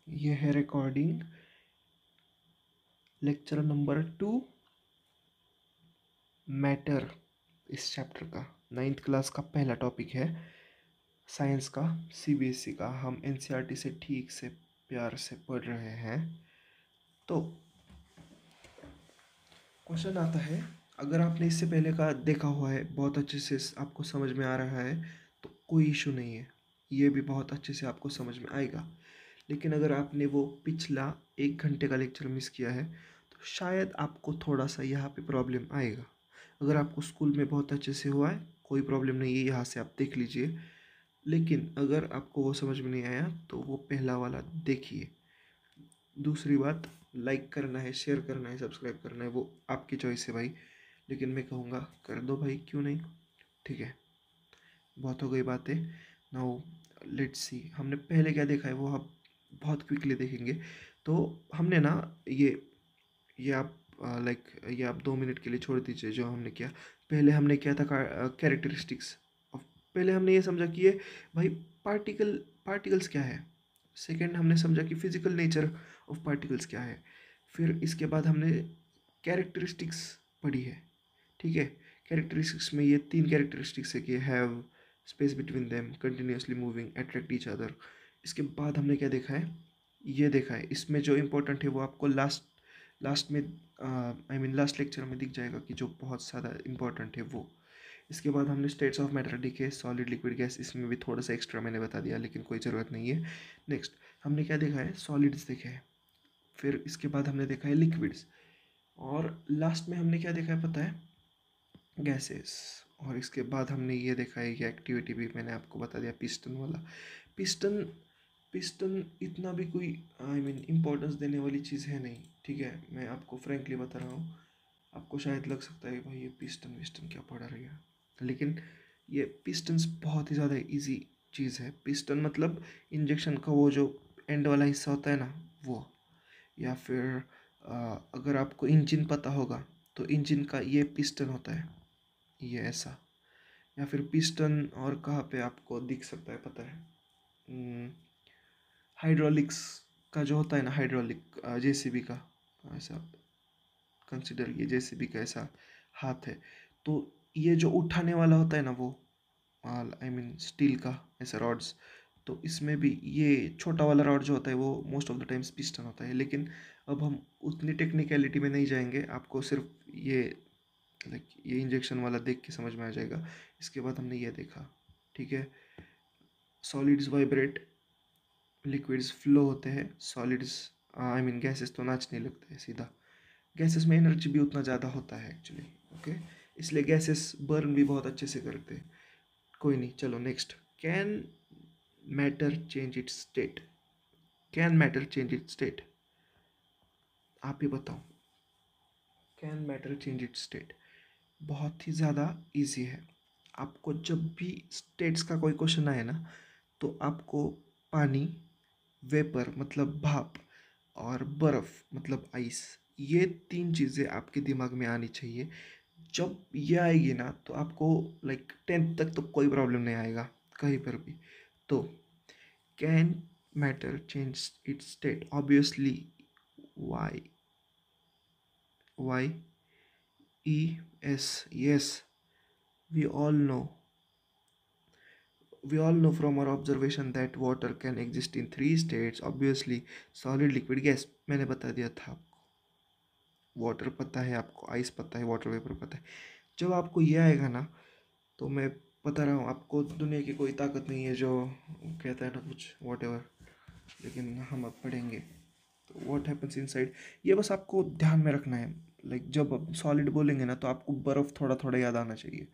ये है recording lecture number 2 matter, इस चैप्टर का 9th क्लास का पहला टॉपिक है साइंस का, सीबीएसई का। हम एनसीईआरटी से ठीक से प्यार से पढ़ रहे हैं। तो क्वेश्चन आता है, अगर आपने इससे पहले का देखा हुआ है, बहुत अच्छे से आपको समझ में आ रहा है, तो कोई इशू नहीं है, ये भी बहुत अच्छे से आपको समझ में आएगा। लेकिन अगर आपने वो पिछला 1 घंटे का लेक्चर मिस किया है, तो शायद आपको थोड़ा सा यहाँ पे प्रॉब्लम आएगा। अगर आपको स्कूल में बहुत अच्छे से हुआ है, कोई प्रॉब्लम नहीं है, यहाँ से आप देख लीजिए। लेकिन अगर आपको वो समझ में नहीं आया, तो वो पहला वाला देखिए। दूसरी बात, लाइक करना है, शेयर करना है, सब्सक्राइब करना है, वो आपकी चॉइस है भाई। लेकिन मैं कहूँगा कर दो भाई, क्यों नहीं। ठीक है, बहुत हो गई बातें। नाउ लेट्स सी, हमने पहले क्या देखा है वो हम बहुत क्विकली देखेंगे। तो हमने ना ये आप लाइक ये आप 2 मिनट के लिए छोड़ दीजिए। जो हमने किया, पहले हमने किया था कैरेक्टरिस्टिक्स। पहले हमने ये समझा कि ये भाई पार्टिकल्स क्या है। सेकंड हमने समझा कि फिजिकल नेचर ऑफ पार्टिकल्स क्या है। फिर इसके बाद हमने कैरेक्टरिस्टिक्स पढ़ी है। ठीक है, कैरेक्टरिस्टिक्स में ये 3 कैरेक्टरिस्टिक्स है कि have, space between them, continuously moving, attract each other. इसके बाद हमने क्या देखा है, ये देखा है। इसमें जो इम्पोर्टेंट है वो आपको लास्ट लास्ट में लास्ट लेक्चर में दिख जाएगा कि जो बहुत ज़्यादा इम्पोर्टेंट है वो। इसके बाद हमने स्टेट्स ऑफ मैटर देखे, सॉलिड, लिक्विड, गैस। इसमें भी थोड़ा सा एक्स्ट्रा मैंने बता दिया, लेकिन कोई ज़रूरत नहीं है। नेक्स्ट हमने क्या देखा है, सॉलिड्स देखे हैं। फिर इसके बाद हमने देखा है लिक्विड्स। और लास्ट में हमने क्या देखा है पता है, गैसेस। और इसके बाद हमने ये देखा है कि एक्टिविटी भी मैंने आपको बता दिया, पिस्टन वाला। पिस्टन पिस्टन इतना भी कोई इम्पोर्टेंस देने वाली चीज़ है नहीं। ठीक है, मैं आपको फ्रेंकली बता रहा हूँ। आपको शायद लग सकता है भाई ये पिस्टन विस्टन क्या पढ़ा रही है, लेकिन ये पिस्टन्स बहुत ही ज़्यादा इजी चीज़ है। पिस्टन मतलब इंजेक्शन का वो जो एंड वाला हिस्सा होता है ना, वो। या फिर अगर आपको इंजन पता होगा, तो इंजन का ये पिस्टन होता है, ये ऐसा। या फिर पिस्टन और कहाँ पे आपको दिख सकता है पता है, हाइड्रोलिक्स का जो होता है ना, हाइड्रोलिक जेसीबी का ऐसा कंसिडर, ये जेसीबी का ऐसा हाथ है। तो ये जो उठाने वाला होता है ना, वो स्टील का ऐसा रॉड्स। तो इसमें भी ये छोटा वाला रॉड जो होता है वो most of the times piston होता है। लेकिन अब हम उतनी टेक्निकलिटी में नहीं जाएंगे, आपको सिर्फ ये लाइक ये इंजेक्शन वाला देख के समझ में आ जाएगा। इसके बाद हमने ये देखा, ठीक है, सॉलिड्स वाइब्रेट, लिक्विड्स फ्लो होते हैं, सॉलिड्स गैसेस तो नाचने लगते हैं सीधा। गैसेस में एनर्जी भी उतना ज़्यादा होता है एक्चुअली। ओके, इसलिए गैसेस बर्न भी बहुत अच्छे से करते हैं। कोई नहीं, चलो next. Can matter change its state? Can matter change its state? आप ही बताओ, can matter change its state? बहुत ही ज़्यादा इजी है। आपको जब भी स्टेट्स का कोई क्वेश्चन आए ना, तो आपको पानी, वेपर मतलब भाप, और बर्फ़ मतलब आइस, ये 3 चीज़ें आपके दिमाग में आनी चाहिए। जब ये आएगी ना, तो आपको लाइक 10th तक तो कोई प्रॉब्लम नहीं आएगा कहीं पर भी। तो can matter change its state? Obviously Y, Y, E, S, yes. We all know, we all know from our observation that water can exist in 3 states, obviously solid, liquid, gas। मैंने बता दिया था आपको, वाटर पता है आपको, ice पता है, वाटर वेपर पता है। जब आपको ये आएगा ना, तो मैं बता रहा हूँ आपको, दुनिया की कोई ताकत नहीं है जो कहता है ना कुछ वॉट एवर। लेकिन हम अब पढ़ेंगे तो व्हाट हैपन्स इनसाइड, ये बस आपको ध्यान में रखना है। लाइक जब आप सॉलिड बोलेंगे ना, तो आपको बर्फ़ थोड़ा थोड़ा याद आना चाहिए,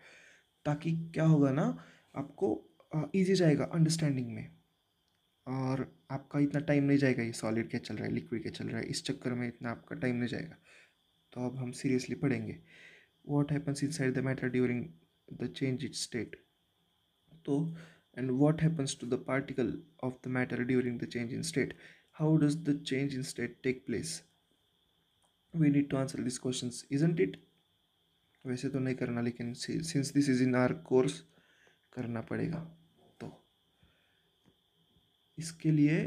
ताकि क्या होगा ना, आपको ईजी जाएगा अंडरस्टैंडिंग में। और आपका इतना टाइम नहीं जाएगा, ये सॉलिड क्या चल रहा है, लिक्विड क्या चल रहा है, इस चक्कर में इतना आपका टाइम नहीं जाएगा। तो अब हम सीरियसली पढ़ेंगे। What happens inside the matter during the change its state? तो and what happens to the particle of the matter during the change in state? How does the change in state take place? We need to answer this questions, isn't it? वैसे तो नहीं करना, लेकिन since this is in our course, करना पड़ेगा। तो इसके लिए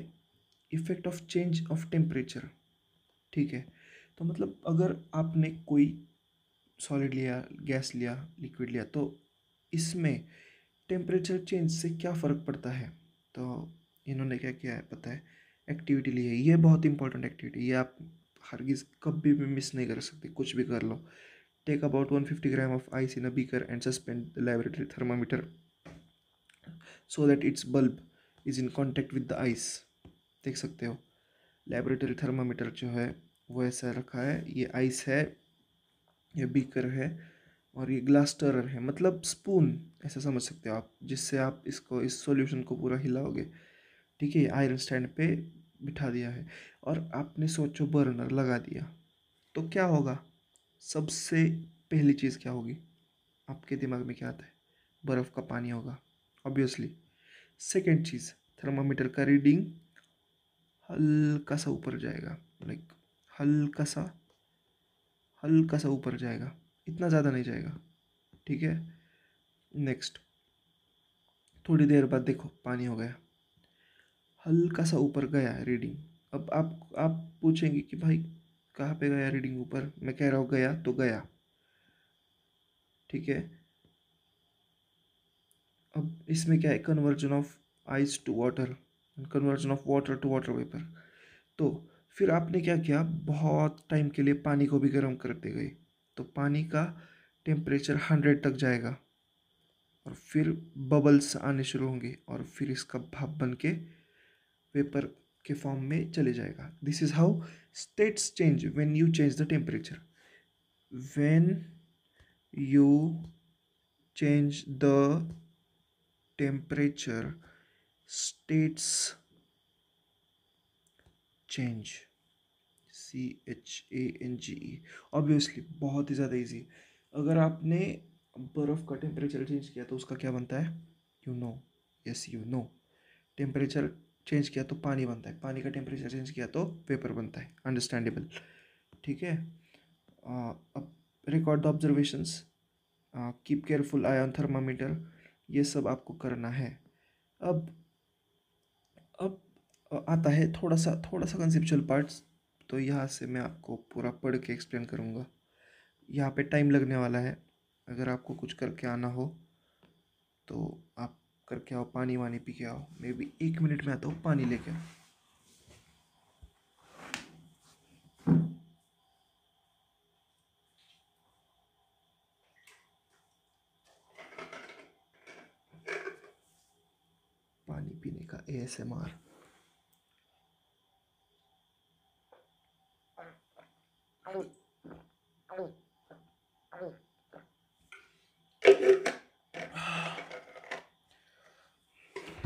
effect of change of temperature, ठीक है। तो मतलब अगर आपने कोई सॉलिड लिया, गैस लिया, लिक्विड लिया, तो इसमें टेम्परेचर चेंज से क्या फ़र्क पड़ता है। तो इन्होंने क्या किया है पता है, एक्टिविटी ली है, ये बहुत इंपॉर्टेंट एक्टिविटी, ये आप हरगिज़ कभी भी मिस नहीं कर सकते, कुछ भी कर लो। Take about 150 gram of ice in a beaker and suspend the laboratory thermometer so that its bulb is in contact with the ice. देख सकते हो लेबोरेटरी थर्मामीटर जो है वो ऐसा रखा है, ये आइस है, ये बीकर है, और ये ग्लास स्टरर है, मतलब स्पून ऐसा समझ सकते हो आप, जिससे आप इसको, इस सॉल्यूशन को पूरा हिलाओगे, ठीक है। ये आयरन स्टैंड पे बिठा दिया है और आपने सोचो बर्नर लगा दिया, तो क्या होगा। सबसे पहली चीज़ क्या होगी आपके दिमाग में, क्या आता है, बर्फ़ का पानी होगा ऑब्वियसली। सेकेंड चीज़, थर्मामीटर का रीडिंग हल्का सा ऊपर जाएगा, लाइक हल्का सा, हल्का सा ऊपर जाएगा, इतना ज़्यादा नहीं जाएगा, ठीक है। नेक्स्ट, थोड़ी देर बाद देखो पानी हो गया, हल्का सा ऊपर गया रीडिंग। अब आप पूछेंगे कि भाई कहाँ पे गया रीडिंग ऊपर, मैं कह रहा हूँ गया तो गया, ठीक है। अब इसमें क्या है, conversion of ice to water, conversion of water to water vapour. तो फिर आपने क्या किया, बहुत टाइम के लिए पानी को भी गर्म करते गए, तो पानी का टेम्परेचर 100 तक जाएगा और फिर बबल्स आने शुरू होंगे और फिर इसका भाप बन के वेपर के फॉर्म में चले जाएगा। This is how states change when you change the temperature. When you change the temperature, states change, CHANGE। Obviously बहुत ही ज़्यादा इजी। अगर आपने बर्फ़ का टेम्परेचर चेंज किया तो उसका क्या बनता है, you know, yes you know. Temperature change किया तो पानी बनता है, पानी का टेम्परेचर चेंज किया तो वेपर बनता है, अंडरस्टैंडेबल, ठीक है। अब record the observations, keep careful I on thermometer, ये सब आपको करना है। अब अब आता है थोड़ा सा कंसेप्चुअल पार्ट्स, तो यहाँ से मैं आपको पूरा पढ़ के एक्सप्लेन करूँगा। यहाँ पे टाइम लगने वाला है, अगर आपको कुछ करके आना हो तो आप करके आओ, पानी वानी पी के आओ, मे बी 1 मिनट में आता हूँ, पानी लेके। पानी पीने का ASMR।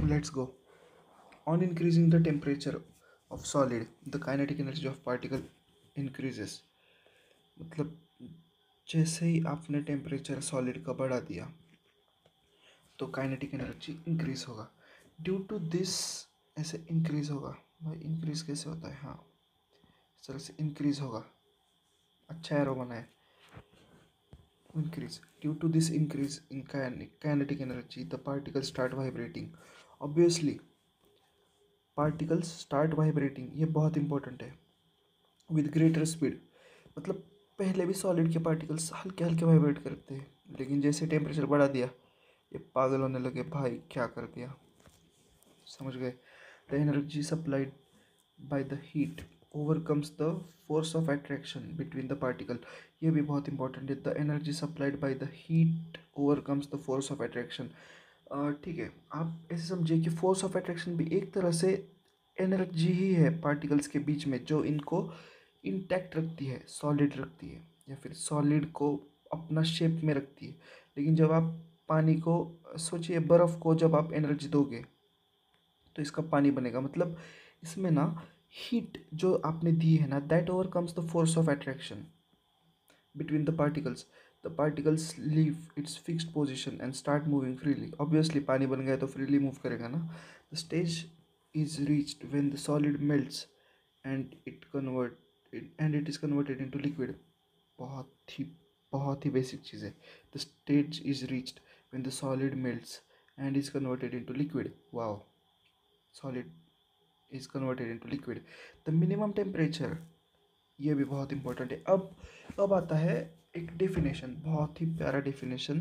Let's go. On increasing the temperature of solid, the kinetic energy of particle increases। मतलब जैसे ही आपने टेम्परेचर सॉलिड का बढ़ा दिया तो काइनेटिक एनर्जी इंक्रीज होगा। ड्यू टू दिस, ऐसे इंक्रीज होगा, भाई इंक्रीज कैसे होता है, हाँ इस तरह से इंक्रीज होगा, अच्छा एरो बनाए, increase. Due to this increase in kinetic energy, the particles start vibrating। Obviously, particles start vibrating, ये बहुत इंपॉर्टेंट है, with greater speed। मतलब पहले भी सॉलिड के पार्टिकल्स हल्के हल्के वाइब्रेट करते हैं, लेकिन जैसे टेम्परेचर बढ़ा दिया ये पागल होने लगे, भाई क्या कर दिया, समझ गए। The energy supplied by the heat overcomes the force of attraction between the particle. ये भी बहुत इंपॉर्टेंट है, the energy supplied by the heat overcomes the force of attraction. ठीक है, आप ऐसे समझिए कि फोर्स ऑफ अट्रैक्शन भी एक तरह से एनर्जी ही है पार्टिकल्स के बीच में, जो इनको इंटैक्ट रखती है, सॉलिड रखती है, या फिर सॉलिड को अपना शेप में रखती है। लेकिन जब आप पानी को, सोचिए बर्फ़ को जब आप एनर्जी दोगे तो इसका पानी बनेगा, मतलब इसमें ना हीट जो आपने दी है ना, that overcomes the force of attraction between the particles leave its fixed position and start moving freely। obviously पानी बन गया तो freely move करेगा ना। the stage is reached when the solid melts and it is converted into liquid। बहुत ही बहुत ही basic चीज़ है। the stage is reached when the solid melts and is converted into liquid। wow, solid is converted into liquid. The minimum temperature, ये भी बहुत important है। अब आता है एक डेफिनेशन, बहुत ही प्यारा डेफिनेशन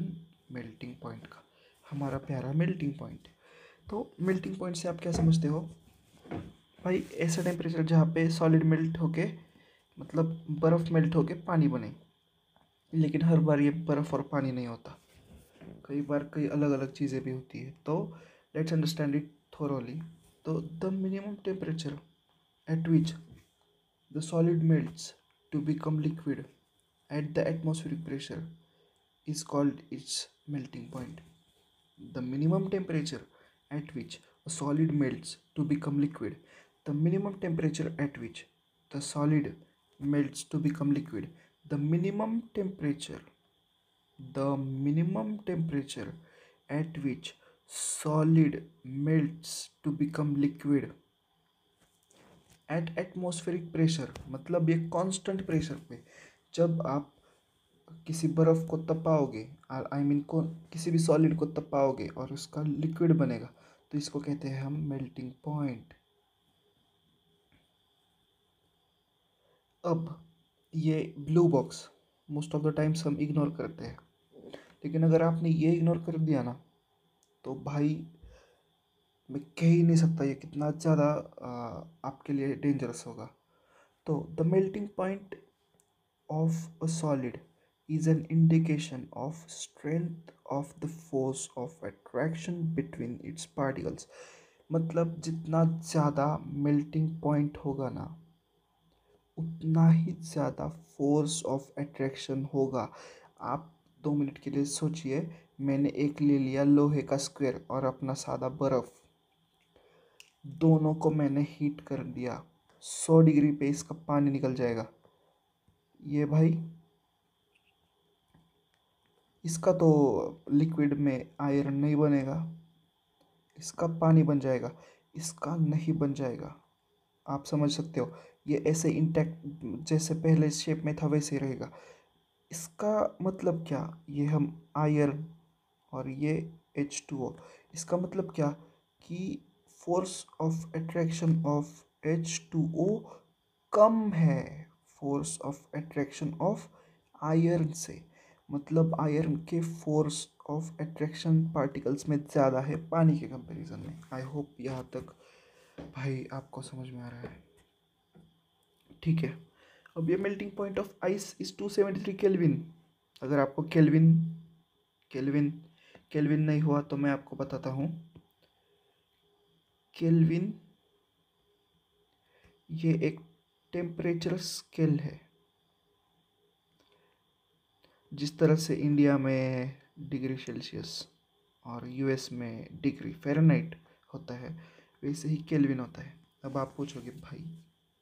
मेल्टिंग पॉइंट का, हमारा प्यारा मेल्टिंग पॉइंट। तो मेल्टिंग पॉइंट से आप क्या समझते हो भाई? ऐसा टेम्परेचर जहाँ पे सॉलिड मेल्ट होके, मतलब बर्फ़ मेल्ट होके पानी बने, लेकिन हर बार ये बर्फ़ और पानी नहीं होता, कई बार कई अलग अलग चीज़ें भी होती है। तो लेट्स अंडरस्टैंड इट थोरोली। तो the minimum temperature at which the solid melts to become liquid at the atmospheric pressure is called its melting point. The minimum temperature at which a solid melts to become liquid. The minimum temperature at which the solid melts to become liquid. The minimum temperature. The minimum temperature at which solid melts to become liquid eight atmospheric pressure, मतलब ये constant pressure पे जब आप किसी बर्फ़ को तपाओगे, I mean को किसी भी सॉलिड को तपाओगे और उसका लिक्विड बनेगा, तो इसको कहते हैं हम मेल्टिंग पॉइंट। अब ये blue box most of the times हम इग्नोर करते हैं, लेकिन अगर आपने ये इग्नोर कर दिया ना, तो भाई मैं कह ही नहीं सकता ये कितना ज़्यादा आपके लिए डेंजरस होगा। तो the melting point of a solid is an indication of strength of the force of attraction between its particles। मतलब जितना ज़्यादा मेल्टिंग पॉइंट होगा ना, उतना ही ज़्यादा फोर्स ऑफ अट्रैक्शन होगा। आप 2 मिनट के लिए सोचिए, मैंने एक ले लिया लोहे का स्क्वायर और अपना सादा बर्फ़, दोनों को मैंने हीट कर दिया, 100 डिग्री पे इसका पानी निकल जाएगा। ये भाई इसका तो लिक्विड में आयरन नहीं बनेगा, इसका पानी बन जाएगा, इसका नहीं बन जाएगा। आप समझ सकते हो, ये ऐसे इंटैक्ट जैसे पहले शेप में था वैसे ही रहेगा। इसका मतलब क्या, ये हम आयरन और ये H2O, इसका मतलब क्या कि force of attraction of H2O कम है force of attraction of iron से। मतलब आयरन के फोर्स ऑफ अट्रैक्शन पार्टिकल्स में ज़्यादा है पानी के कंपैरिजन में। आई होप यहाँ तक भाई आपको समझ में आ रहा है, ठीक है। अब ये melting point of ice is 273 kelvin. अगर आपको केल्विन केल्विन केल्विन नहीं हुआ तो मैं आपको बताता हूँ। केल्विन ये एक टेम्परेचर स्केल है। जिस तरह से इंडिया में डिग्री सेल्सियस और यूएस में डिग्री फ़ारेनहाइट होता है, वैसे ही केल्विन होता है। अब आप पूछोगे भाई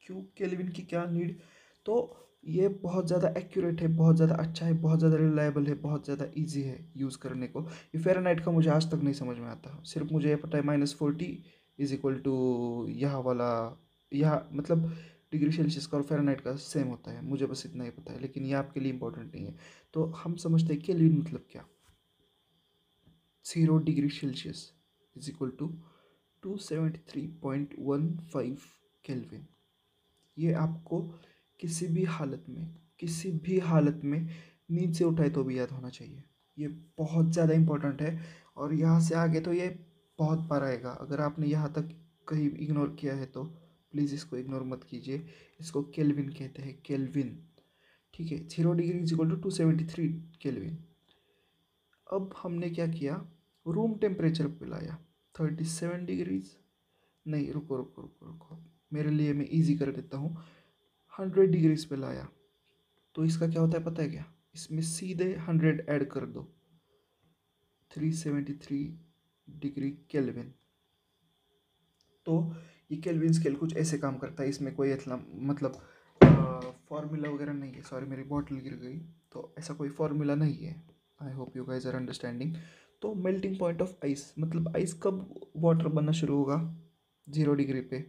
क्यों केल्विन की क्या नीड? तो ये बहुत ज़्यादा एक्यूरेट है, बहुत ज़्यादा अच्छा है, बहुत ज़्यादा रिलायबल है, बहुत ज़्यादा इजी है यूज़ करने को। ये फ़ारेनहाइट का मुझे आज तक नहीं समझ में आता, सिर्फ मुझे ये पता है -40 इज इक्वल टू यहाँ वाला, यहाँ मतलब डिग्री सेल्सियस का और फ़ारेनहाइट का सेम होता है, मुझे बस इतना ही पता है, लेकिन ये आपके लिए इंपॉर्टेंट नहीं है। तो हम समझते हैं केल्विन मतलब क्या। 0 degree Celsius is equal to 273.15 kelvin. ये आपको किसी भी हालत में, किसी भी हालत में नींद से उठाए तो भी याद होना चाहिए। ये बहुत ज़्यादा इम्पोर्टेंट है, और यहाँ से आगे तो ये बहुत बार आएगा। अगर आपने यहाँ तक कहीं इग्नोर किया है तो प्लीज़ इसको इग्नोर मत कीजिए। इसको केल्विन कहते हैं, केल्विन, ठीक है। 0 degree is equal to 273 kelvin. अब हमने क्या किया, रूम टेम्परेचर पे लाया 37 डिग्रीज, नहीं रुको रुको रुको रुको, मेरे लिए मैं इजी कर देता हूँ, 100 डिग्रीज पे लाया। तो इसका क्या होता है पता है क्या, इसमें सीधे 100 ऐड कर दो, 373 डिग्री केल्विन। तो ये केल्विन स्केल कुछ ऐसे काम करता है, इसमें कोई इतना मतलब फॉर्मूला वगैरह नहीं है। सॉरी मेरी बॉटल गिर गई, तो ऐसा कोई फॉर्मूला नहीं है। I hope you guys are understanding. तो मेल्टिंग पॉइंट ऑफ आइस, मतलब आइस कब वाटर बनना शुरू होगा, 0 डिग्री पे,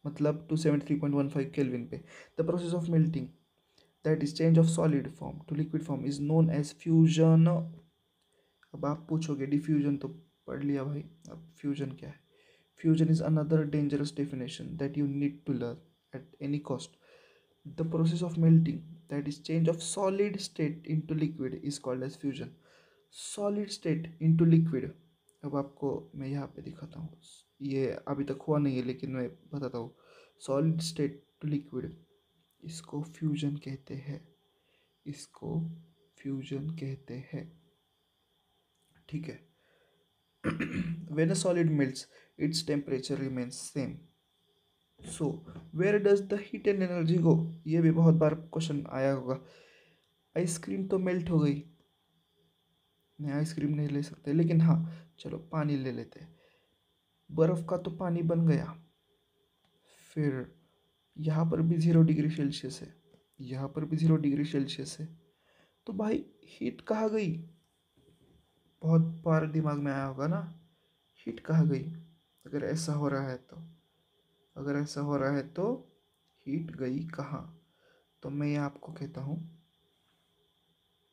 मतलब 273.15 केल्विन पे। The process of melting that is change of solid form to liquid form is known as fusion. अब आप पूछोगे डिफ्यूजन तो पढ़ लिया भाई, अब फ्यूजन क्या है? Fusion is another dangerous definition that you need to learn at any cost. The process of melting, that is change of solid state into liquid, is called as fusion. Solid state into liquid. अब आपको मैं यहाँ पे दिखाता हूँ, ये अभी तक हुआ नहीं है लेकिन मैं बताता हूँ। सॉलिड स्टेट टू लिक्विड, इसको फ्यूजन कहते हैं, इसको फ्यूजन कहते हैं, ठीक है। When a solid melts its temperature remains same, so where does the heat and energy go. ये भी बहुत बार क्वेश्चन आया होगा। आइसक्रीम तो मेल्ट हो गई, नहीं आइसक्रीम नहीं ले सकते, लेकिन हाँ चलो पानी ले लेते हैं। बर्फ़ का तो पानी बन गया, फिर यहाँ पर भी 0 डिग्री सेल्सियस है, यहाँ पर भी 0 डिग्री सेल्सियस है, तो भाई हीट कहाँ गई। बहुत बार दिमाग में आया होगा ना, हीट कहाँ गई। अगर ऐसा हो रहा है तो, अगर ऐसा हो रहा है तो हीट गई कहाँ। तो मैं ये आपको कहता हूँ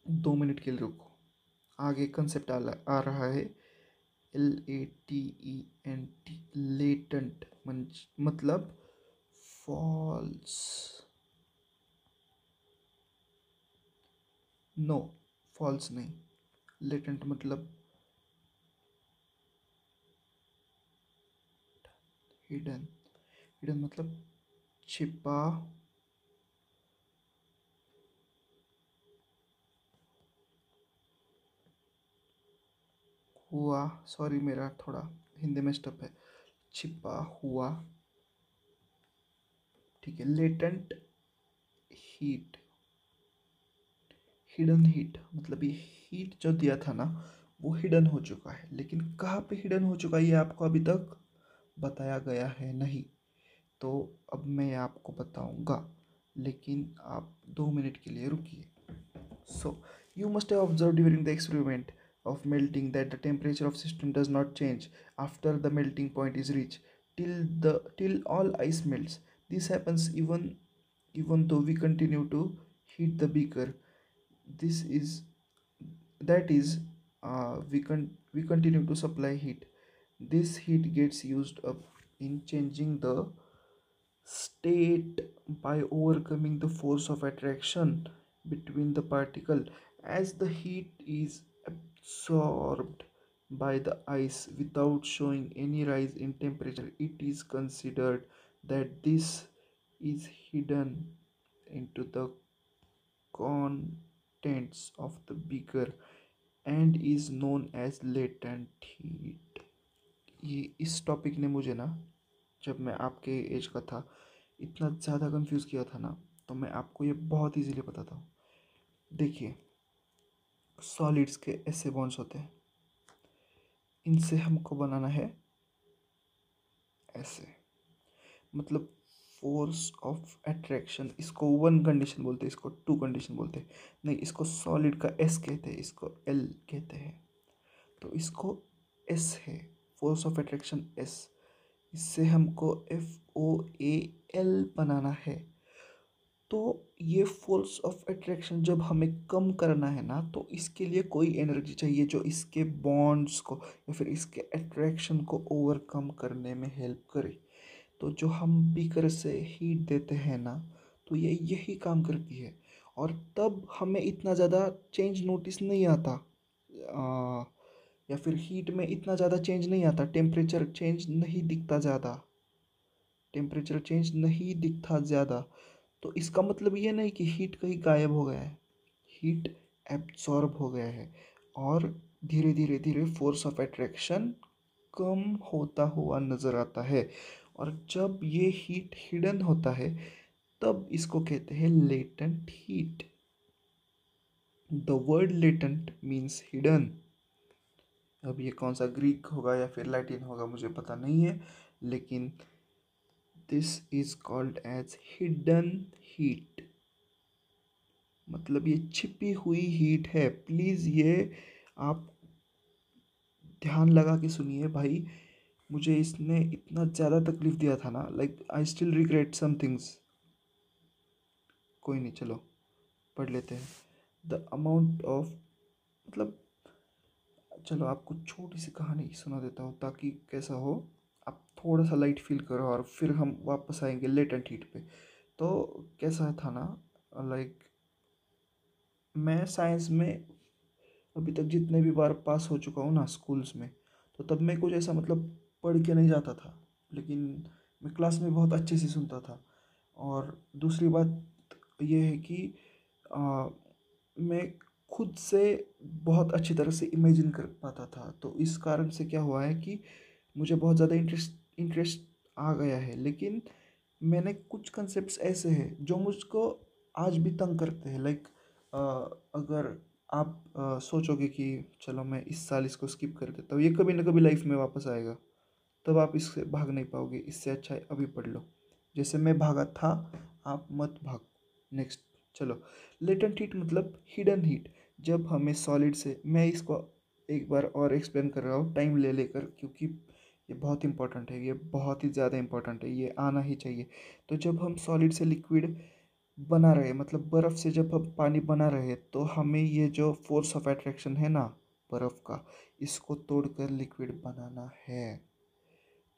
2 मिनट के लिए रुको, आगे कंसेप्ट आ रहा है। LATENT, लेटेंट मतलब फॉल्स, नो फॉल्स नहीं, लेटेंट मतलब हिडन, हिडन मतलब छिपा हुआ, सॉरी मेरा थोड़ा हिंदी में स्टप है, छिपा हुआ, ठीक है। लेटेंट हीट, हिडन हीट मतलब ये हीट जो दिया था ना वो हिडन हो चुका है, लेकिन कहाँ पे हिडन हो चुका है ये आपको अभी तक बताया गया है नहीं, तो अब मैं आपको बताऊंगा, लेकिन आप 2 मिनट के लिए रुकिए। सो you must have observed during the experiment of melting that the temperature of system does not change after the melting point is reached till all ice melts. This happens even though we continue to heat the beaker. This is that is we continue to supply heat. This heat gets used up in changing the state by overcoming the force of attraction between the particle. As the heat is absorbed by the ice without showing any rise in temperature, it is considered that this is hidden into the contents of the beaker and is known as latent heat. ये इस topic ने मुझे ना, जब मैं आपके as का था, इतना ज़्यादा कंफ्यूज किया था ना, तो मैं आपको ये बहुत इजीली बताता हूँ। देखिए सॉलिड्स के ऐसे बॉन्ड्स होते हैं, इनसे हमको बनाना है ऐसे, मतलब फोर्स ऑफ अट्रैक्शन, इसको 1 कंडीशन बोलते हैं, इसको 2 कंडीशन बोलते हैं, नहीं इसको सॉलिड का S कहते हैं, इसको L कहते हैं, तो इसको S है, फोर्स ऑफ अट्रैक्शन S, इससे हमको FOAL बनाना है। तो ये फोर्स ऑफ अट्रैक्शन जब हमें कम करना है ना, तो इसके लिए कोई एनर्जी चाहिए जो इसके बॉन्ड्स को या फिर इसके अट्रैक्शन को ओवरकम करने में हेल्प करे। तो जो हम बीकर से हीट देते हैं ना, तो ये यही काम करती है, और तब हमें इतना ज़्यादा चेंज नोटिस नहीं आता, या फिर हीट में इतना ज़्यादा चेंज नहीं आता, टेम्परेचर चेंज नहीं दिखता ज़्यादा, टेम्परेचर चेंज नहीं दिखता ज़्यादा। तो इसका मतलब ये नहीं कि हीट कहीं गायब हो गया है, हीट एब्जॉर्ब हो गया है, और धीरे धीरे धीरे फोर्स ऑफ अट्रैक्शन कम होता हुआ नज़र आता है। और जब ये हीट हिडन होता है तब इसको कहते हैं latent heat. The word latent means hidden. अब ये कौन सा ग्रीक होगा या फिर लैटिन होगा मुझे पता नहीं है, लेकिन this is called as hidden heat, मतलब ये छिपी हुई हीट है। प्लीज़ ये आप ध्यान लगा के सुनिए भाई, मुझे इसने इतना ज़्यादा तकलीफ़ दिया था ना, like I still regret some things. कोई नहीं, चलो पढ़ लेते हैं। द अमाउंट ऑफ, मतलब चलो आपको छोटी सी कहानी सुना देता हूँ ताकि कैसा हो, आप थोड़ा सा लाइट फील करो और फिर हम वापस आएंगे लेटेंट हीट पे। तो कैसा था ना, लाइक मैं साइंस में अभी तक जितने भी बार पास हो चुका हूँ ना स्कूल्स में, तो तब मैं कुछ ऐसा मतलब पढ़ के नहीं जाता था, लेकिन मैं क्लास में बहुत अच्छे से सुनता था। और दूसरी बात ये है कि आ, मैं खुद से बहुत अच्छी तरह से इमेजिन कर पाता था, तो इस कारण से क्या हुआ है कि मुझे बहुत ज़्यादा इंटरेस्ट आ गया है। लेकिन मैंने कुछ कंसेप्ट्स ऐसे हैं जो मुझको आज भी तंग करते हैं। लाइक अगर आप सोचोगे कि चलो मैं इस साल इसको स्किप कर देता हूँ, ये कभी ना कभी लाइफ में वापस आएगा, तब आप इससे भाग नहीं पाओगे। इससे अच्छा है अभी पढ़ लो। जैसे मैं भागा था, आप मत भाग। नेक्स्ट, चलो। लेटेंट हीट मतलब हिडन हीट। जब हमें सॉलिड से, मैं इसको एक बार और एक्सप्लेन कर रहा हूँ टाइम ले लेकर, क्योंकि ये बहुत इंपॉर्टेंट है, ये बहुत ही ज़्यादा इंपॉर्टेंट है, ये आना ही चाहिए। तो जब हम सॉलिड से लिक्विड बना रहे, मतलब बर्फ़ से जब हम पानी बना रहे, तो हमें ये जो फोर्स ऑफ अट्रैक्शन है ना बर्फ़ का, इसको तोड़कर लिक्विड बनाना है।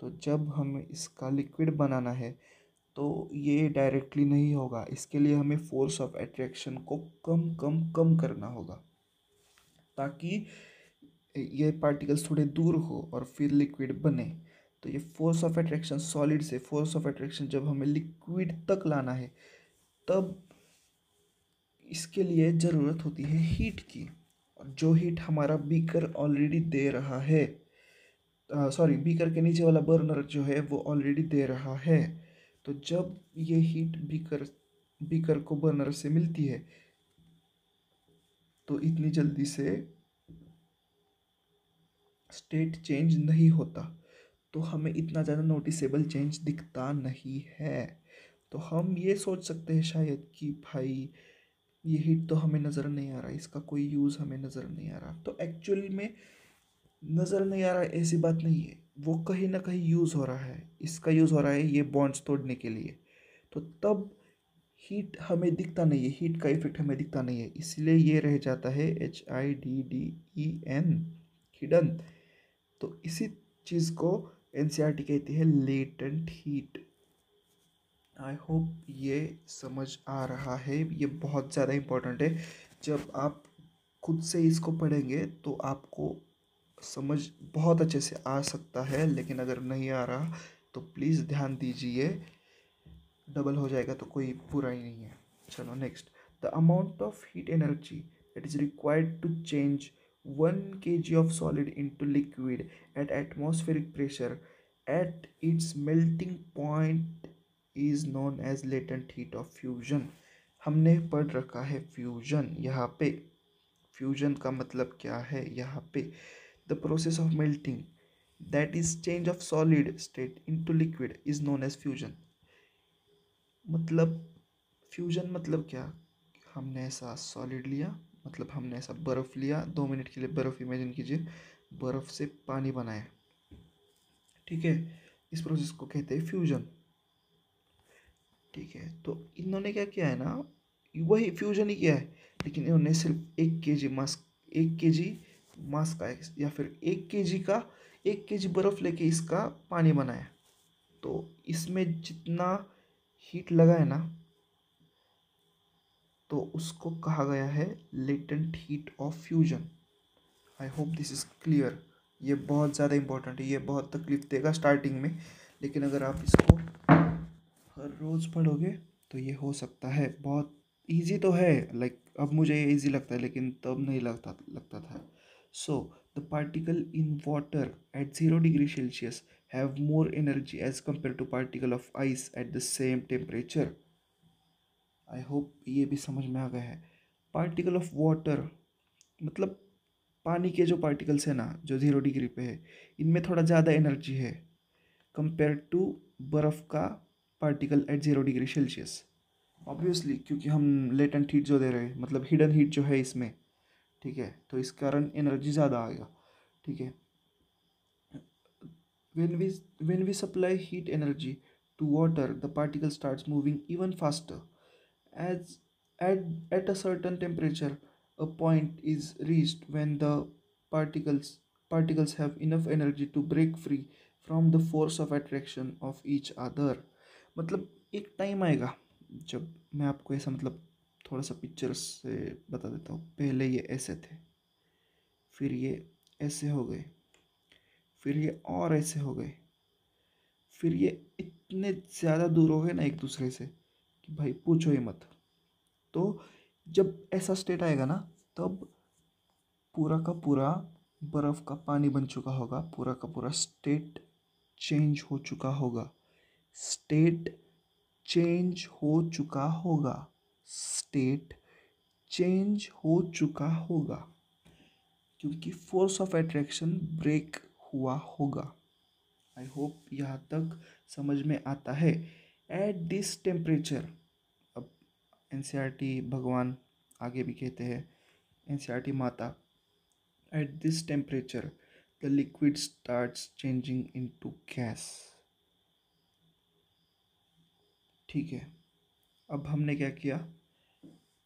तो जब हमें इसका लिक्विड बनाना है तो ये डायरेक्टली नहीं होगा, इसके लिए हमें फोर्स ऑफ अट्रैक्शन को कम कम कम करना होगा, ताकि ये पार्टिकल्स थोड़े दूर हो और फिर लिक्विड बने। तो ये फोर्स ऑफ अट्रैक्शन, सॉलिड से फोर्स ऑफ अट्रैक्शन जब हमें लिक्विड तक लाना है, तब इसके लिए ज़रूरत होती है हीट की। और जो हीट हमारा बीकर ऑलरेडी दे रहा है, सॉरी, बीकर के नीचे वाला बर्नर जो है वो ऑलरेडी दे रहा है। तो जब ये हीट बीकर बीकर को बर्नर से मिलती है, तो इतनी जल्दी से स्टेट चेंज नहीं होता, तो हमें इतना ज़्यादा नोटिसेबल चेंज दिखता नहीं है। तो हम ये सोच सकते हैं शायद कि भाई ये हीट तो हमें नज़र नहीं आ रहा, इसका कोई यूज़ हमें नज़र नहीं आ रहा। तो एक्चुअली में नज़र नहीं आ रहा है ऐसी बात नहीं है, वो कहीं ना कहीं यूज़ हो रहा है। इसका यूज़ हो रहा है ये बॉन्ड्स तोड़ने के लिए। तो तब हीट हमें दिखता नहीं है, हीट का इफेक्ट हमें दिखता नहीं है, इसलिए ये रह जाता है HIDDEN, हिडन। तो इसी चीज़ को NCERT कहती है लेटेंट हीट। आई होप ये समझ आ रहा है, ये बहुत ज़्यादा इम्पोर्टेंट है। जब आप खुद से इसको पढ़ेंगे तो आपको समझ बहुत अच्छे से आ सकता है, लेकिन अगर नहीं आ रहा तो प्लीज़ ध्यान दीजिए, डबल हो जाएगा तो कोई बुरा ही नहीं है। चलो next, the amount of heat energy that is required to change 1 kg of solid into liquid at atmospheric pressure at its melting point is known as latent heat of fusion. हमने पढ़ रखा है फ्यूजन यहाँ पे। Fusion का मतलब क्या है यहाँ पे? The process of melting that is change of solid state into liquid is known as fusion. मतलब फ्यूजन मतलब क्या? हमने ऐसा सॉलिड लिया, मतलब हमने ऐसा बर्फ़ लिया, 2 मिनट के लिए बर्फ़ इमेजिन कीजिए, बर्फ़ से पानी बनाया, ठीक है। इस प्रोसेस को कहते हैं फ्यूजन, ठीक है। तो इन्होंने क्या किया है ना, वही फ्यूजन ही किया है, लेकिन इन्होंने सिर्फ 1 kg मास, 1 kg मास का या फिर 1 kg का 1 kg बर्फ़ लेके इसका पानी बनाया। तो इसमें जितना हीट लगा है ना, तो उसको कहा गया है latent heat of fusion. I hope this is clear. ये बहुत ज़्यादा इंपॉर्टेंट है, ये बहुत तकलीफ देगा स्टार्टिंग में, लेकिन अगर आप इसको हर रोज़ पढ़ोगे तो ये हो सकता है। बहुत इजी तो है, लाइक अब मुझे ये इजी लगता है, लेकिन तब नहीं लगता लगता था। So the particle in water at 0 degree Celsius have more energy as compare to particle of ice at the same temperature. I hope ये भी समझ में आ गया है। पार्टिकल ऑफ वाटर मतलब पानी के जो पार्टिकल्स है ना, जो 0 डिग्री पे है, इनमें थोड़ा ज़्यादा एनर्जी है कंपेयर टू बर्फ़ का particle at 0 degree Celsius. Obviously, क्योंकि हम लेटेंट हीट जो दे रहे हैं, मतलब हिडन हीट जो है इसमें, ठीक है, तो इस कारण एनर्जी ज़्यादा आएगा, ठीक है। when we when we supply heat energy to water, the particle starts moving even faster. As at, at a certain temperature, a point is reached when the particles particles have enough energy to break free from the force of attraction of each other. मतलब एक time आएगा जब, मैं आपको ऐसा मतलब थोड़ा सा पिक्चर से बता देता हूँ। पहले ये ऐसे थे, फिर ये ऐसे हो गए, फिर ये और ऐसे हो गए, फिर ये इतने ज़्यादा दूर हो गए ना एक दूसरे से कि भाई पूछो ही मत। तो जब ऐसा स्टेट आएगा ना, तब पूरा का पूरा बर्फ़ का पानी बन चुका होगा, पूरा का पूरा स्टेट चेंज हो चुका होगा, स्टेट चेंज हो चुका होगा, स्टेट चेंज हो चुका होगा, क्योंकि फोर्स ऑफ अट्रैक्शन ब्रेक हुआ होगा। आई होप यहाँ तक समझ में आता है। एट दिस टेम्परेचर, अब एनसीईआरटी भगवान आगे भी कहते हैं, एनसीईआरटी माता, at this temperature the liquid starts changing into gas. ठीक है, अब हमने क्या किया,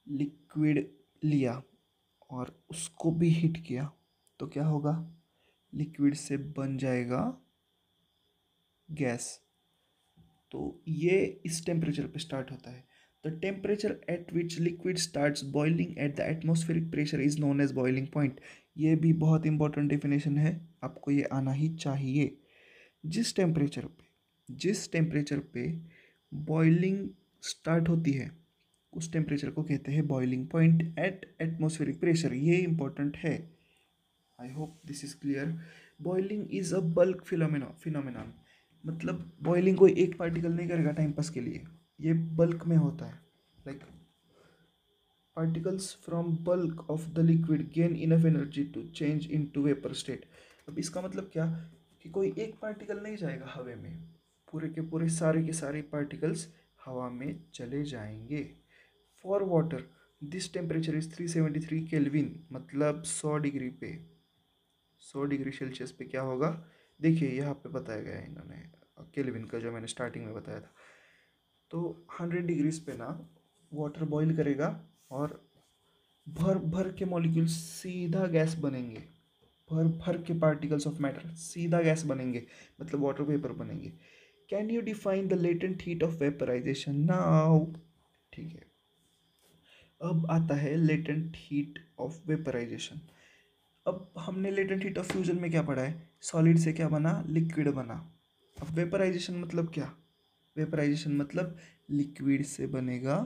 लिक्विड लिया और उसको भी हीट किया, तो क्या होगा, लिक्विड से बन जाएगा गैस। तो ये इस टेम्परेचर पे स्टार्ट होता है। The temperature at which liquid starts boiling at the atmospheric pressure is known as boiling point. ये भी बहुत इंपॉर्टेंट डेफिनेशन है, आपको ये आना ही चाहिए। जिस टेम्परेचर पे बॉइलिंग स्टार्ट होती है, उस टेम्परेचर को कहते हैं boiling point eight atmospheric pressure. ये इंपॉर्टेंट है। I hope this is clear. Boiling is a bulk phenomenon. मतलब बॉइलिंग कोई एक पार्टिकल नहीं करेगा टाइम पास के लिए, ये बल्क में होता है। Like particles from bulk of the liquid gain enough energy to change in to vapour state. अब इसका मतलब क्या, कि कोई एक पार्टिकल नहीं जाएगा हवा में, पूरे के पूरे सारे के सारे पार्टिकल्स हवा में चले जाएंगे। For water this temperature is 373 kelvin, मतलब 100 डिग्री पे, 100 डिग्री सेल्सियस पे क्या होगा, देखिए यहाँ पे बताया गया है इन्होंने, केल्विन का जो मैंने स्टार्टिंग में बताया था। तो 100 डिग्रीज पे ना वाटर बॉईल करेगा और भर भर के मॉलिक्यूल्स सीधा गैस बनेंगे, भर भर के पार्टिकल्स ऑफ मैटर सीधा गैस बनेंगे, मतलब वाटर वेपर बनेंगे। Can you define the latent heat of vaporisation now. ठीक है, अब आता है लेटेंट हीट ऑफ वेपराइजेशन। अब हमने लेटेंट हीट ऑफ फ्यूजन में क्या पढ़ा है, सॉलिड से क्या बना, लिक्विड बना। अब वेपराइजेशन मतलब क्या, वेपराइजेशन मतलब लिक्विड से बनेगा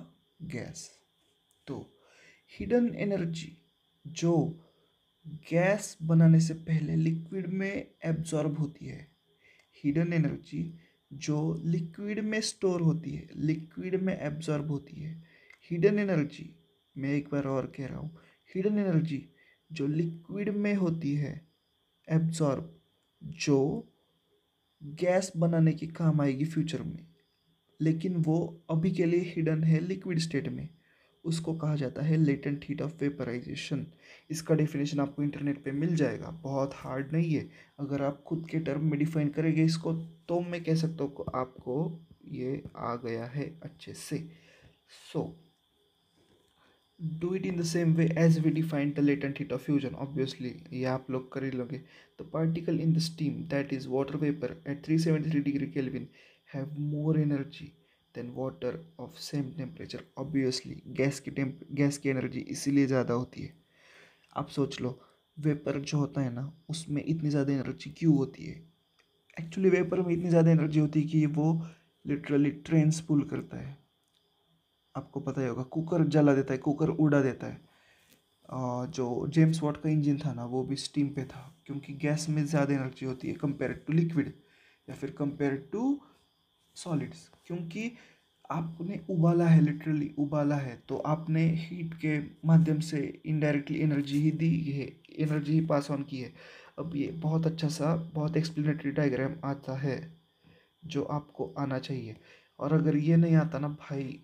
गैस। तो हिडन एनर्जी जो गैस बनाने से पहले लिक्विड में एब्जॉर्ब होती है, हिडन एनर्जी जो लिक्विड में स्टोर होती है, लिक्विड में एब्जॉर्ब होती है। हिडन एनर्जी, मैं एक बार और कह रहा हूँ, हिडन एनर्जी जो लिक्विड में होती है एब्जॉर्ब, जो गैस बनाने की काम आएगी फ्यूचर में, लेकिन वो अभी के लिए हिडन है लिक्विड स्टेट में, उसको कहा जाता है लेटेंट हीट ऑफ वेपराइजेशन। इसका डेफिनेशन आपको इंटरनेट पे मिल जाएगा, बहुत हार्ड नहीं है। अगर आप खुद के टर्म में डिफाइन करेंगे इसको, तो मैं कह सकता हूँ आपको ये आ गया है अच्छे से। So do it in the same way as we defined the latent heat of fusion. Obviously ये आप लोग कर ही लोगे। The particle in the steam that is water vapour at 373 degree kelvin have more energy than water of same temperature. Obviously gas की एनर्जी इसीलिए ज़्यादा होती है। आप सोच लो, वेपर जो होता है ना, उसमें इतनी ज़्यादा एनर्जी क्यों होती है। एक्चुअली वेपर में इतनी ज़्यादा एनर्जी होती है कि वो लिटरली ट्रेन्स पुल करता है। आपको पता ही होगा, कुकर जला देता है, कुकर उड़ा देता है। जो जेम्स वॉट का इंजन था ना, वो भी स्टीम पे था, क्योंकि गैस में ज़्यादा एनर्जी होती है कंपेयर टू लिक्विड, या फिर कंपेयर टू सॉलिड्स। क्योंकि आपने उबाला है, लिटरली उबाला है, तो आपने हीट के माध्यम से इनडायरेक्टली एनर्जी ही दी है, एनर्जी ही पास ऑन की है। अब ये बहुत अच्छा सा, बहुत एक्सप्लेनेटरी डायग्राम आता है जो आपको आना चाहिए। और अगर ये नहीं आता ना भाई,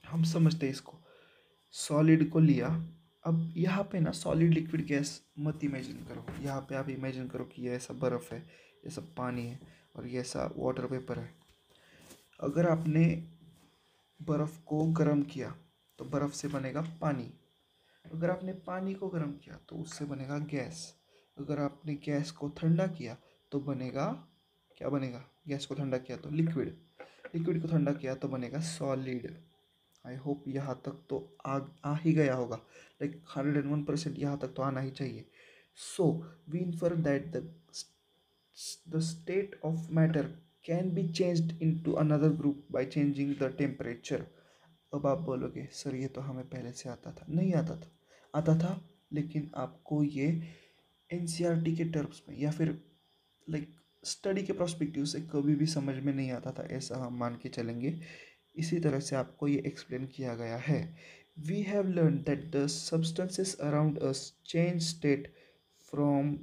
हम समझते हैं इसको, सॉलिड को लिया। अब यहाँ पे ना सॉलिड लिक्विड गैस मत इमेजिन करो, यहाँ पे आप इमेजिन करो कि ये ऐसा बर्फ़ है, ये सब पानी है, और ये ऐसा वाटर वेपर है। अगर आपने बर्फ़ को गर्म किया तो बर्फ़ से बनेगा पानी, अगर आपने पानी को गर्म किया तो उससे बनेगा गैस, अगर आपने गैस को ठंडा किया तो बनेगा, क्या बनेगा, गैस को ठंडा किया तो लिक्विड, लिक्विड को ठंडा किया तो बनेगा सॉलिड। आई होप यहाँ तक तो आ ही गया होगा, लाइक 101% यहाँ तक तो आना ही चाहिए। So we infer that the state of matter can be changed into another group by changing the temperature. अब आप बोलोगे सर ये तो हमें पहले से आता था। नहीं आता था, आता था, लेकिन आपको ये एनसीईआरटी के टर्म्स में या फिर लाइक स्टडी के पर्सपेक्टिव से कभी भी समझ में नहीं आता था, ऐसा हम मान के चलेंगे। इसी तरह से आपको ये एक्सप्लेन किया गया है। We have learn that the substances around us change state from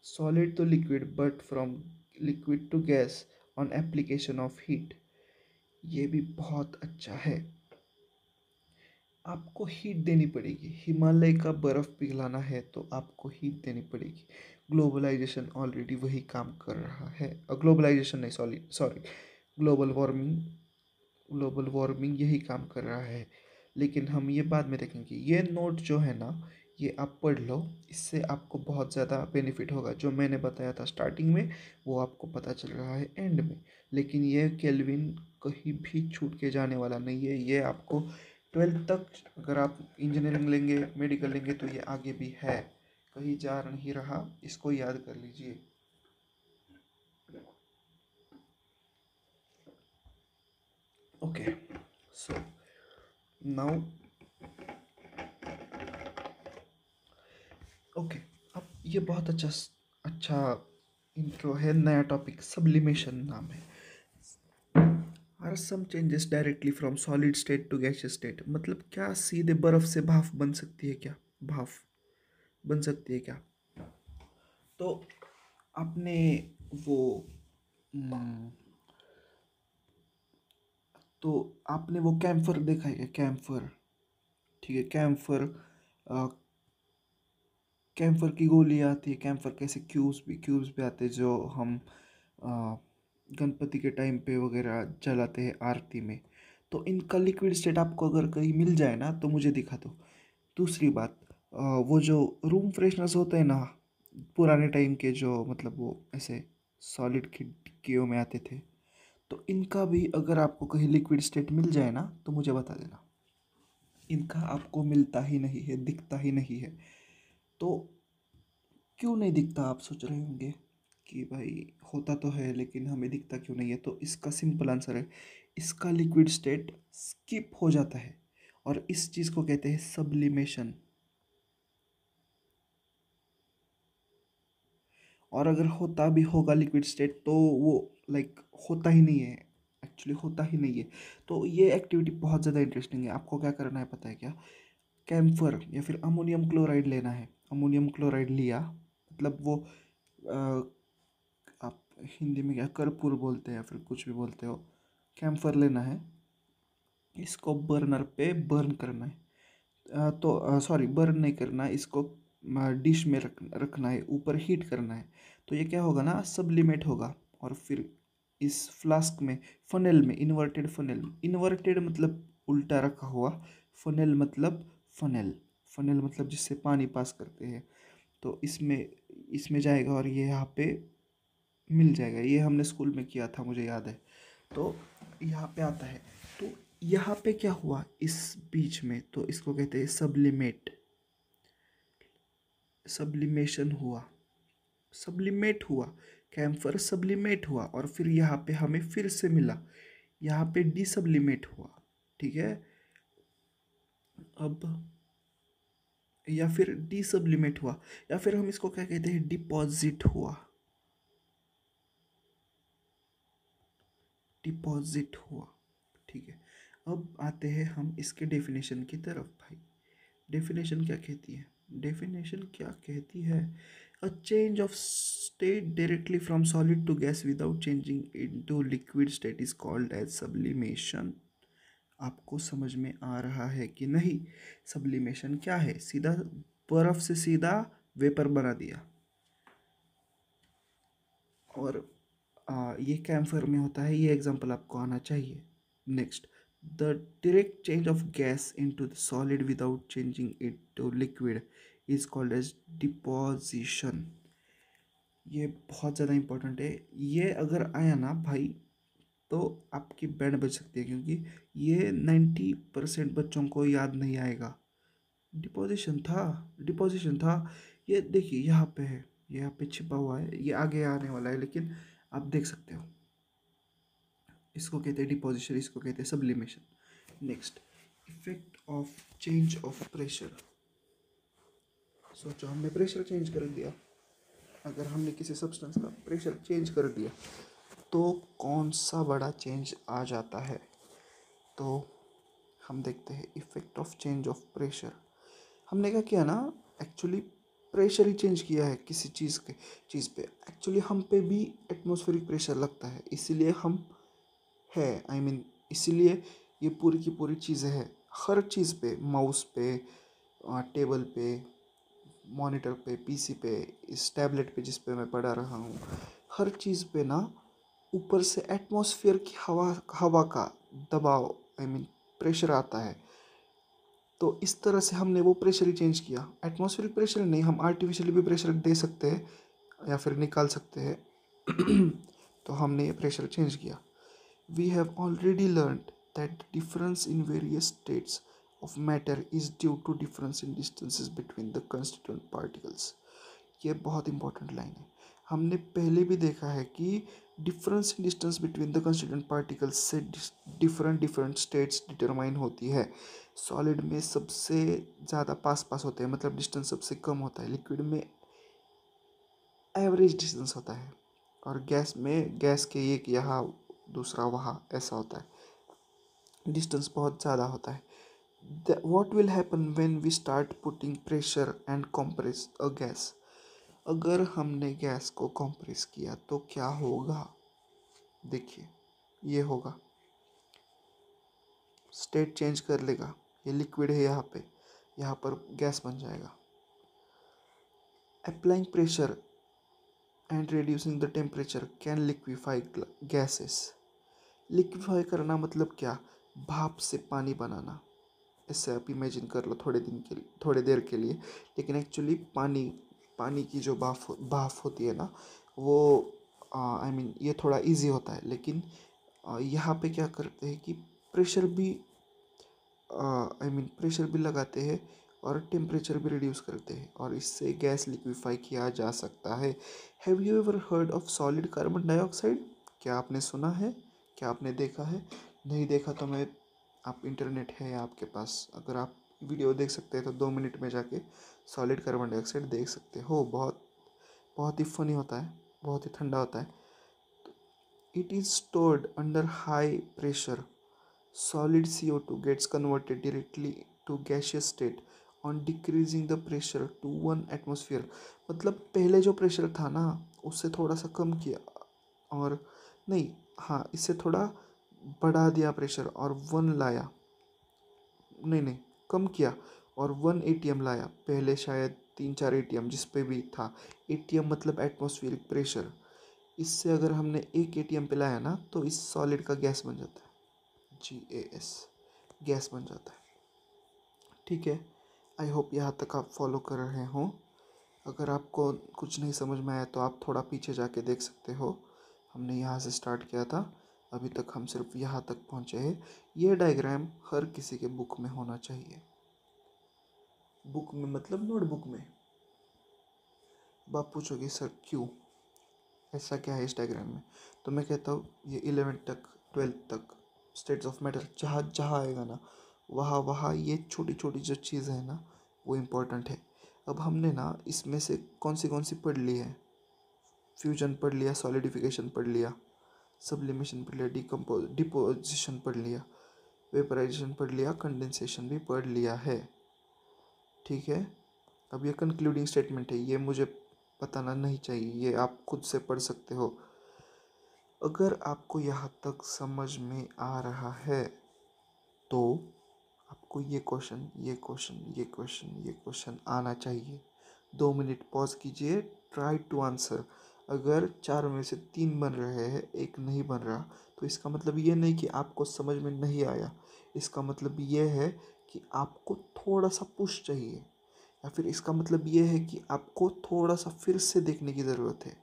solid to liquid but from liquid to gas on application of heat. ये भी बहुत अच्छा है। आपको हीट देनी पड़ेगी, हिमालय का बर्फ़ पिघलाना है तो आपको हीट देनी पड़ेगी। ग्लोबलाइजेशन ऑलरेडी वही काम कर रहा है। ग्लोबलाइजेशन नहीं, sorry sorry, global warming, global warming यही काम कर रहा है। लेकिन हम ये बाद में देखेंगे। ये नोट जो है ना, ये आप पढ़ लो, इससे आपको बहुत ज़्यादा बेनिफिट होगा। जो मैंने बताया था स्टार्टिंग में वो आपको पता चल रहा है एंड में। लेकिन ये केल्विन कहीं भी छूट के जाने वाला नहीं है। ये आपको 12th तक, अगर आप इंजीनियरिंग लेंगे, मेडिकल लेंगे, तो ये आगे भी है, कहीं जा नहीं रहा। इसको याद कर लीजिए। ओके, सो नाउ ओके, अब ये बहुत अच्छा इंट्रो है। नया टॉपिक सब्लिमेशन नाम है। Are some changes directly from solid state to gaseous state. मतलब क्या सीधे बर्फ से भाप बन सकती है क्या? भाप बन सकती है क्या? तो आपने वो हम्म, तो आपने वो कैम्फर देखा है क्या? कैम्फर, ठीक है, कैम्फर, कैम्फर की गोली आती है। कैम्फर कैसे क्यूब्स भी आते हैं जो हम अ, गणपति के टाइम पे वगैरह जलाते हैं आरती में। तो इनका लिक्विड स्टेट आपको अगर कहीं मिल जाए ना तो मुझे दिखा दो। दूसरी बात, वो जो रूम फ्रेशनर्स होते हैं ना, पुराने टाइम के, जो मतलब वो ऐसे सॉलिड खिड़कियों में आते थे, तो इनका भी अगर आपको कहीं लिक्विड स्टेट मिल जाए ना तो मुझे बता देना। इनका आपको मिलता ही नहीं है, दिखता ही नहीं है। तो क्यों नहीं दिखता, आप सोच रहे होंगे कि भाई होता तो है लेकिन हमें दिखता क्यों नहीं है। तो इसका सिंपल आंसर है, इसका लिक्विड स्टेट स्किप हो जाता है और इस चीज़ को कहते हैं सब्लिमेशन। और अगर होता भी होगा लिक्विड स्टेट तो वो लाइक होता ही नहीं है, एक्चुअली होता ही नहीं है। तो ये एक्टिविटी बहुत ज़्यादा इंटरेस्टिंग है। आपको क्या करना है पता है क्या? कैम्फर या फिर अमोनियम क्लोराइड लेना है। अमोनियम क्लोराइड लिया, मतलब वो आप हिंदी में क्या कर्पूर बोलते हैं या फिर कुछ भी बोलते हो। कैम्फर लेना है, इसको बर्नर पे बर्न करना है। तो सॉरी, बर्न नहीं करना है इसको, डिश में रखना है, ऊपर हीट करना है। तो ये क्या होगा ना, सब्लिमेट होगा। और फिर इस फ्लास्क में, फनेल में, इन्वर्टेड फनेल, इन्वर्टेड मतलब उल्टा रखा हुआ, फनेल मतलब फनेल, फनेल मतलब जिससे पानी पास करते हैं। तो इसमें इसमें जाएगा और ये यहाँ पे मिल जाएगा। ये हमने स्कूल में किया था, मुझे याद है। तो यहाँ पे आता है। तो यहाँ पे क्या हुआ इस बीच में, तो इसको कहते हैं सब्लिमेट, सब्लिमेशन हुआ, सब्लिमेट हुआ। कैम्फर सब्लिमेट हुआ और फिर यहाँ पे हमें फिर से मिला, यहाँ पे डिसब्लिमेट हुआ, ठीक है। अब या फिर डिसब्लिमेट हुआ, या फिर हम इसको क्या कहते हैं, डिपॉजिट हुआ, डिपॉजिट हुआ, ठीक है। अब आते हैं हम इसके डेफिनेशन की तरफ। भाई डेफिनेशन क्या कहती है? डेफिनेशन क्या कहती है? A change of state directly from solid to gas without changing into liquid state is called as sublimation. आपको समझ में आ रहा है कि नहीं? सब्लिमेशन क्या है? सीधा बर्फ से सीधा वेपर बना दिया। और ये कैम्फर में होता है। ये एग्जांपल आपको आना चाहिए। Next, the direct change of gas into the solid without changing it to liquid is called as deposition. ये बहुत ज़्यादा इम्पोर्टेंट है। ये अगर आया ना भाई, तो आपकी बैंड बज सकती है, क्योंकि ये 90% बच्चों को याद नहीं आएगा। डिपोज़िशन था। ये देखिए यहाँ पे है, यहाँ पे छिपा हुआ है, ये आगे आने वाला है, लेकिन आप देख सकते हो। इसको कहते हैं डिपोज़िशन, इसको कहते हैं sublimation. Next, effect of change of pressure. सोचो हमने प्रेशर चेंज कर दिया, अगर हमने किसी सब्सटेंस का प्रेशर चेंज कर दिया तो कौन सा बड़ा चेंज आ जाता है। तो हम देखते हैं effect of change of pressure. हमने क्या किया ना, एक्चुअली प्रेशर ही चेंज किया है किसी चीज़ पे। एक्चुअली हम पे भी एटमॉस्फेरिक प्रेशर लगता है, इसीलिए हम है, आई मीन इसीलिए ये पूरी की पूरी चीज़ें हैं। हर चीज़ पे, माउस पे, टेबल पे, मॉनिटर पे, पीसी पे, इस टैबलेट पे जिस पे मैं पढ़ा रहा हूँ, हर चीज़ पे ना ऊपर से एटमॉस्फेयर की हवा का दबाव, आई मीन प्रेशर आता है। तो इस तरह से हमने वो प्रेशर ही चेंज किया। एटमॉस्फेरिक प्रेशर नहीं, हम आर्टिफिशियली भी प्रेशर दे सकते हैं या फिर निकाल सकते हैं। तो हमने ये प्रेशर चेंज किया। We have already learned that the difference in various states of matter is due to difference in distances between the constituent particles. ये बहुत इंपॉर्टेंट लाइन है। हमने पहले भी देखा है कि difference in distance between the constituent particles से डिफरेंट डिफरेंट स्टेट्स डिटरमाइन होती है। सॉलिड में सबसे ज़्यादा पास पास होते हैं, मतलब डिस्टेंस सबसे कम होता है। लिक्विड में एवरेज डिस्टेंस होता है, और गैस में गैस के एक यहाँ दूसरा वहाँ ऐसा होता है, डिस्टेंस बहुत ज़्यादा होता है। what will happen when we start putting pressure and compress a gas? अगर हमने गैस को कंप्रेस किया तो क्या होगा। देखिए ये होगा, स्टेट चेंज कर लेगा। ये लिक्विड है यहाँ पर गैस बन जाएगा। Applying pressure and reducing the temperature can liquefy gases. Liquefy करना मतलब क्या, भाप से पानी बनाना। इससे आप इमेजिन कर लो थोड़े देर के लिए। लेकिन एक्चुअली पानी की जो भाप होती है ना, वो आई मीन ये थोड़ा इजी होता है। लेकिन यहाँ पे क्या करते हैं कि प्रेशर भी प्रेशर भी लगाते हैं और टेम्परेचर भी रिड्यूस करते हैं, और इससे गैस लिक्विफाई किया जा सकता है। Have you ever heard of solid carbon dioxide? क्या आपने सुना है, क्या आपने देखा है? नहीं देखा तो मैं, आप इंटरनेट है आपके पास, अगर आप वीडियो देख सकते हैं तो 2 मिनट में जाके सॉलिड कार्बन डाइऑक्साइड देख सकते हो। बहुत बहुत ही फनी होता है, बहुत ही ठंडा होता है। It is stored under high pressure. Solid CO2 gets converted directly to gaseous state on decreasing the pressure to 1 atmosphere। मतलब पहले जो प्रेशर था ना, उससे थोड़ा सा कम किया, और नहीं, हाँ इससे थोड़ा बढ़ा दिया प्रेशर और 1 लाया। नहीं, कम किया और 1 ATM लाया। पहले शायद 3-4 ATM जिस पे भी था। ATM मतलब एटमॉस्फेरिक प्रेशर। इससे अगर हमने 1 ATM पे लाया ना, तो इस सॉलिड का गैस बन जाता है, GAS, गैस बन जाता है। ठीक है, आई होप यहाँ तक आप फॉलो कर रहे हो। अगर आपको कुछ नहीं समझ में आया तो आप थोड़ा पीछे जाके देख सकते हो। हमने यहाँ से स्टार्ट किया था, अभी तक हम सिर्फ यहाँ तक पहुँचे हैं। ये डायग्राम हर किसी के बुक में होना चाहिए। बुक में मतलब नोटबुक में। अब आप पूछोगे सर क्यों, ऐसा क्या है इस डायग्राम में? तो मैं कहता हूँ ये 11th तक 12th तक स्टेट्स ऑफ मैटर जहाँ जहाँ आएगा ना, वहाँ वहाँ ये छोटी छोटी जो चीज़ें हैं ना, वो इम्पोर्टेंट है। अब हमने ना इसमें से कौन सी पढ़ ली है? फ्यूजन पढ़ लिया, सॉलिडिफिकेशन पढ़ लिया, सब्लिमेशन पढ़ लिया, डिपोजिशन पढ़ लिया, वेपराइजेशन पढ़ लिया, कंडेंसेशन भी पढ़ लिया है। ठीक है, अब ये कंक्लूडिंग स्टेटमेंट है, ये मुझे बताना नहीं चाहिए, ये आप खुद से पढ़ सकते हो। अगर आपको यहाँ तक समझ में आ रहा है तो आपको ये क्वेश्चन आना चाहिए। 2 मिनट पॉज कीजिए, ट्राई टू आंसर। अगर 4 में से 3 बन रहे हैं, एक नहीं बन रहा, तो इसका मतलब ये नहीं कि आपको समझ में नहीं आया। इसका मतलब ये है कि आपको थोड़ा सा पुश चाहिए, या फिर इसका मतलब ये है कि आपको थोड़ा सा फिर से देखने की ज़रूरत है।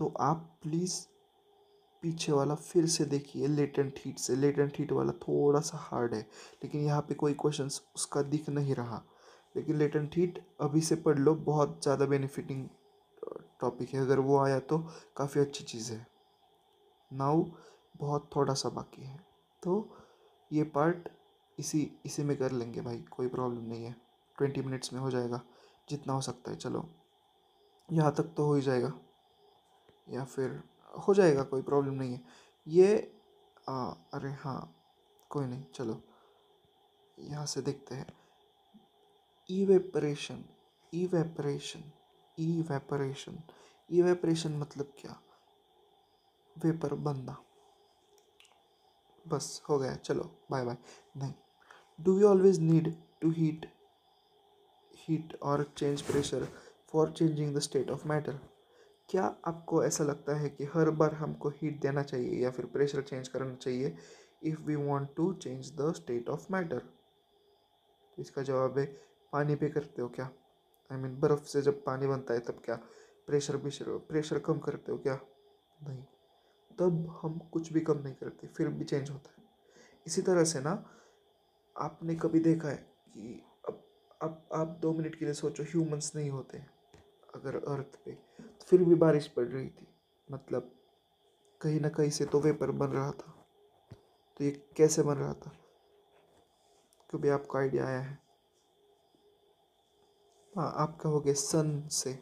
तो आप प्लीज़ पीछे वाला फिर से देखिए लेटेंट हीट से। लेटेंट हीट वाला थोड़ा सा हार्ड है, लेकिन यहाँ पे कोई क्वेश्चंस उसका दिख नहीं रहा। लेकिन लेटेंट हीट अभी से पढ़ लो, बहुत ज़्यादा बेनिफिटिंग टॉपिक है। अगर वो आया तो काफ़ी अच्छी चीज़ है। नाउ बहुत थोड़ा सा बाकी है, तो ये पार्ट इसी इसी में कर लेंगे भाई, कोई प्रॉब्लम नहीं है। 20 मिनट्स में हो जाएगा जितना हो सकता है। चलो यहाँ तक तो हो ही जाएगा, या फिर हो जाएगा, कोई प्रॉब्लम नहीं है ये। अरे हाँ, कोई नहीं, चलो यहाँ से देखते हैं। इवेपरेशन, इवेपरेशन, इवेपरेशन, इवेपरेशन मतलब क्या? वेपर बनना। बस हो गया, चलो बाय बाय। नहीं, do we always need to heat और change pressure for changing the state of matter? क्या आपको ऐसा लगता है कि हर बार हमको हीट देना चाहिए या फिर प्रेशर चेंज करना चाहिए if we want to change the state of matter? तो इसका जवाब है, पानी पे करते हो क्या? बर्फ़ से जब पानी बनता है तब क्या प्रेशर कम करते हो क्या? नहीं, तब हम कुछ भी कम नहीं करते, फिर भी चेंज होता है। इसी तरह से ना, आपने कभी देखा है कि अब आप 2 मिनट के लिए सोचो, ह्यूमंस नहीं होते अगर अर्थ पे, तो फिर भी बारिश पड़ रही थी, मतलब कहीं ना कहीं से तो वेपर बन रहा था। तो ये कैसे बन रहा था? कभी आपको आइडिया आया है? हाँ, आप कहोगे सन से।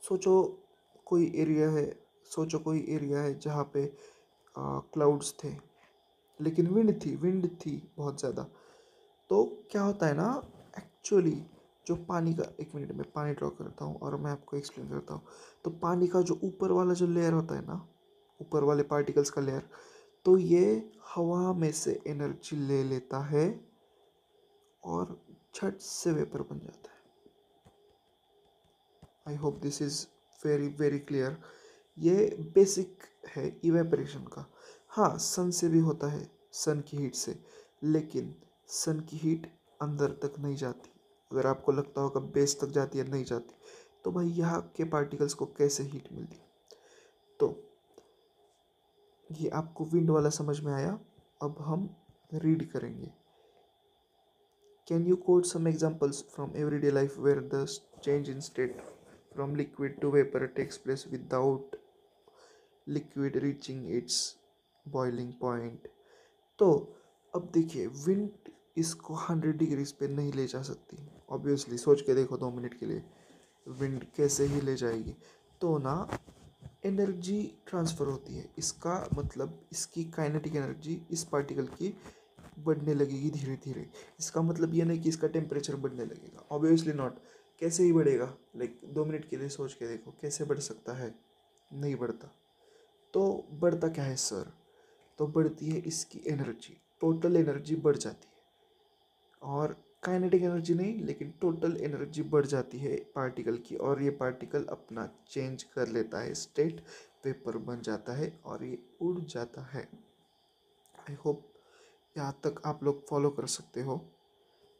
सोचो कोई एरिया है, सोचो कोई एरिया है जहाँ पे क्लाउड्स थे, लेकिन विंड थी बहुत ज़्यादा। तो क्या होता है ना, एक्चुअली जो पानी का, 1 मिनट में पानी ड्रॉ करता हूँ और मैं आपको एक्सप्लेन करता हूँ। तो पानी का जो ऊपर वाला जो लेयर होता है ना, ऊपर वाले पार्टिकल्स का लेयर, तो ये हवा में से एनर्जी ले लेता है और झट से वेपर बन जाता है। I hope this is very very clear. ये बेसिक है इवेपरेशन का। हाँ, सन से भी होता है, सन की हीट से, लेकिन सन की हीट अंदर तक नहीं जाती। अगर आपको लगता होगा बेस तक जाती है, नहीं जाती, तो भाई यहाँ के पार्टिकल्स को कैसे हीट मिलती? तो ये आपको विंड वाला समझ में आया। अब हम रीड करेंगे। Can you quote some examples from everyday life where the change in state from liquid to vapour takes place without liquid reaching its boiling point? तो अब देखिए, विंड इसको 100 डिग्रीज पे नहीं ले जा सकती। ऑब्वियसली सोच के देखो 2 मिनट के लिए, विंड कैसे ही ले जाएगी? तो ना, एनर्जी ट्रांसफ़र होती है। इसका मतलब इसकी काइनेटिक एनर्जी इस पार्टिकल की बढ़ने लगेगी धीरे धीरे। इसका मतलब ये नहीं कि इसका टेम्परेचर बढ़ने लगेगा, ऑब्वियसली नॉट। कैसे ही बढ़ेगा? लाइक 2 मिनट के लिए सोच के देखो, कैसे बढ़ सकता है? नहीं बढ़ता। तो बढ़ता क्या है सर? तो बढ़ती है इसकी एनर्जी, टोटल एनर्जी बढ़ जाती है। और काइनेटिक एनर्जी नहीं, लेकिन टोटल एनर्जी बढ़ जाती है पार्टिकल की, और ये पार्टिकल अपना चेंज कर लेता है स्टेट, वेपर बन जाता है और ये उड़ जाता है। आई होप यहाँ तक आप लोग फॉलो कर सकते हो।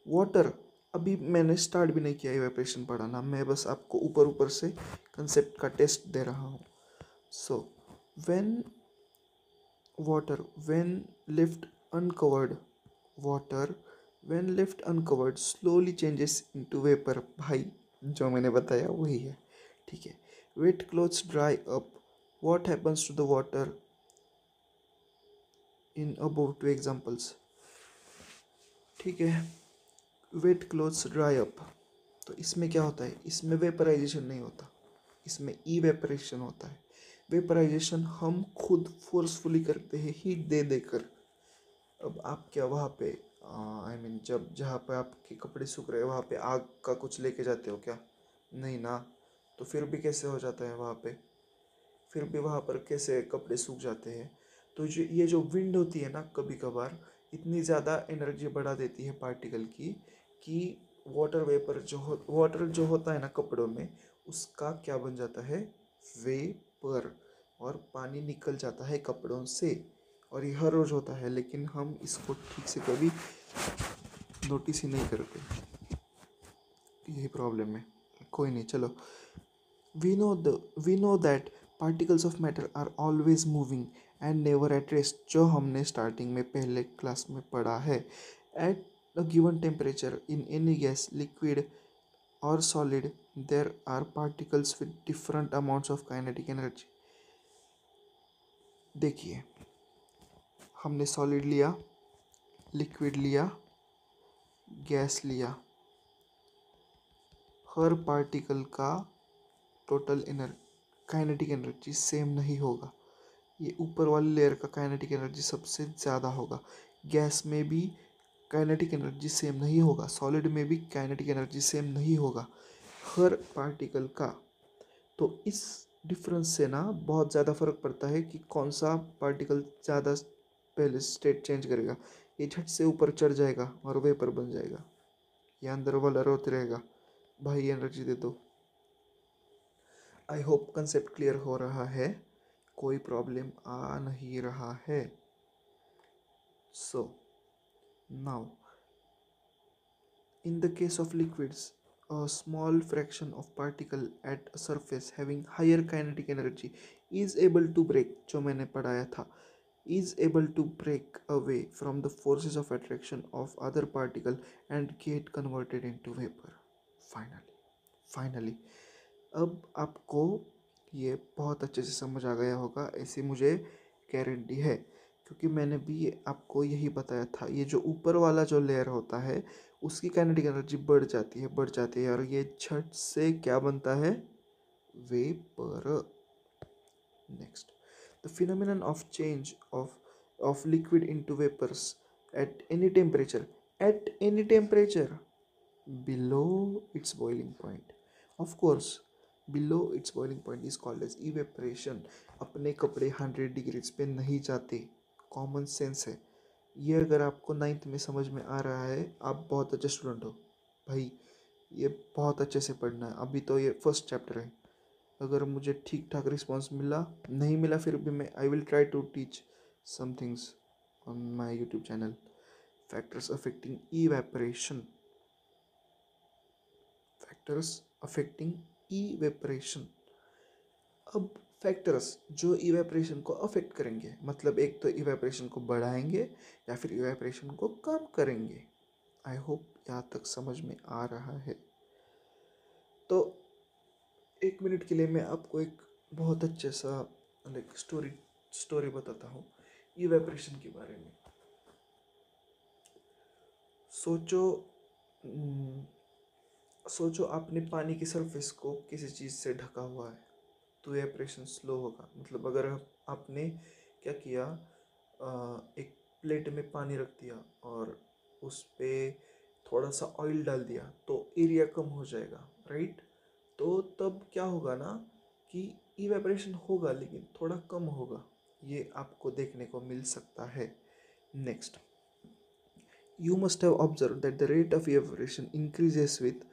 वाटर, अभी मैंने स्टार्ट भी नहीं किया इवेपोरेशन पढ़ाना, मैं बस आपको ऊपर ऊपर से कंसेप्ट का टेस्ट दे रहा हूँ। So when water when left uncovered water when left uncovered slowly changes into vapor। भाई जो मैंने बताया वही है, ठीक है। wet clothes dry up, what happens to the water in above 2 examples? ठीक है, wet clothes dry up, तो इसमें क्या होता है? इसमें वेपराइजेशन नहीं होता, इसमें इवेपरेशन होता है। वेपराइजेशन हम खुद फोर्सफुली करते हैं हीट दे देकर। अब आप क्या वहाँ पे जब जहाँ पे आपके कपड़े सूख रहे हैं वहाँ पे आग का कुछ लेके जाते हो क्या? नहीं ना। तो फिर भी कैसे हो जाता है वहाँ पे? फिर भी वहाँ पर कैसे कपड़े सूख जाते हैं? तो जो ये जो विंड होती है ना, कभी कभार इतनी ज़्यादा एनर्जी बढ़ा देती है पार्टिकल की कि वाटर जो होता है ना कपड़ों में, उसका क्या बन जाता है? वेपर। और पानी निकल जाता है कपड़ों से। और ये हर रोज़ होता है, लेकिन हम इसको ठीक से कभी नोटिस ही नहीं करते। यही प्रॉब्लम है। कोई नहीं, चलो। We know that particles of matter are always moving and never at rest, जो हमने स्टार्टिंग में पहले क्लास में पढ़ा है। At a given temperature in any gas, liquid और solid, there are particles with different amounts of kinetic energy. देखिए, हमने सॉलिड लिया, लिक्विड लिया, गैस लिया, हर पार्टिकल का टोटल काइनेटिक एनर्जी सेम नहीं होगा। ये ऊपर वाली लेयर का काइनेटिक एनर्जी सबसे ज़्यादा होगा। गैस में भी काइनेटिक एनर्जी सेम नहीं होगा, सॉलिड में भी काइनेटिक एनर्जी सेम नहीं होगा हर पार्टिकल का। तो इस डिफरेंस से ना बहुत ज़्यादा फर्क पड़ता है कि कौन सा पार्टिकल ज़्यादा पहले स्टेट चेंज करेगा। ये झट से ऊपर चढ़ जाएगा और वेपर बन जाएगा, ये अंदर वाला रोते रहेगा, भाई एनर्जी दे दो। आई होप कंसेप्ट क्लियर हो रहा है, कोई प्रॉब्लम आ नहीं रहा है। So now in the case of liquids, a small fraction of particle at a surface having higher kinetic energy is able to break, जो मैंने पढ़ाया था, is able to break away from the forces of attraction of other particle and get converted into vapor. Finally, अब आपको ये बहुत अच्छे से समझ आ गया होगा, ऐसी मुझे गारंटी है, क्योंकि मैंने भी आपको यही बताया था। ये जो ऊपर वाला जो लेयर होता है उसकी काइनेटिक एनर्जी बढ़ जाती है और ये झट से क्या बनता है, vapour. Next, the phenomenon of change of liquid into vapours at any temperature below its boiling point. Of course, below its boiling point is called as evaporation. अपने कपड़े 100 डिग्रीज पे नहीं जाते, कॉमन सेंस है ये। अगर आपको 9th में समझ में आ रहा है, आप बहुत अच्छे स्टूडेंट हो भाई, ये बहुत अच्छे से पढ़ना है। अभी तो ये फर्स्ट चैप्टर है। अगर मुझे ठीक ठाक रिस्पॉन्स मिला, नहीं मिला, फिर भी मैं I will try to teach some things on my YouTube channel. Factors affecting evaporation, factors affecting evaporation. अब फैक्टर्स जो इवेपरेशन को अफेक्ट करेंगे, मतलब एक तो इवेपरेशन को बढ़ाएंगे या फिर इवेपरेशन को कम करेंगे। आई होप यहाँ तक समझ में आ रहा है। तो 1 मिनट के लिए मैं आपको एक बहुत अच्छे सा लाइक स्टोरी बताता हूँ इवेपरेशन के बारे में। सोचो आपने पानी की सरफेस को किसी चीज़ से ढका हुआ है, तो इवेपरेशन स्लो होगा। मतलब अगर आपने क्या किया, एक प्लेट में पानी रख दिया और उस पर थोड़ा सा ऑयल डाल दिया, तो एरिया कम हो जाएगा, राइट। तो तब क्या होगा ना कि इवेपरेशन होगा लेकिन थोड़ा कम होगा, ये आपको देखने को मिल सकता है। Next, you must have observed that the rate of evaporation increases with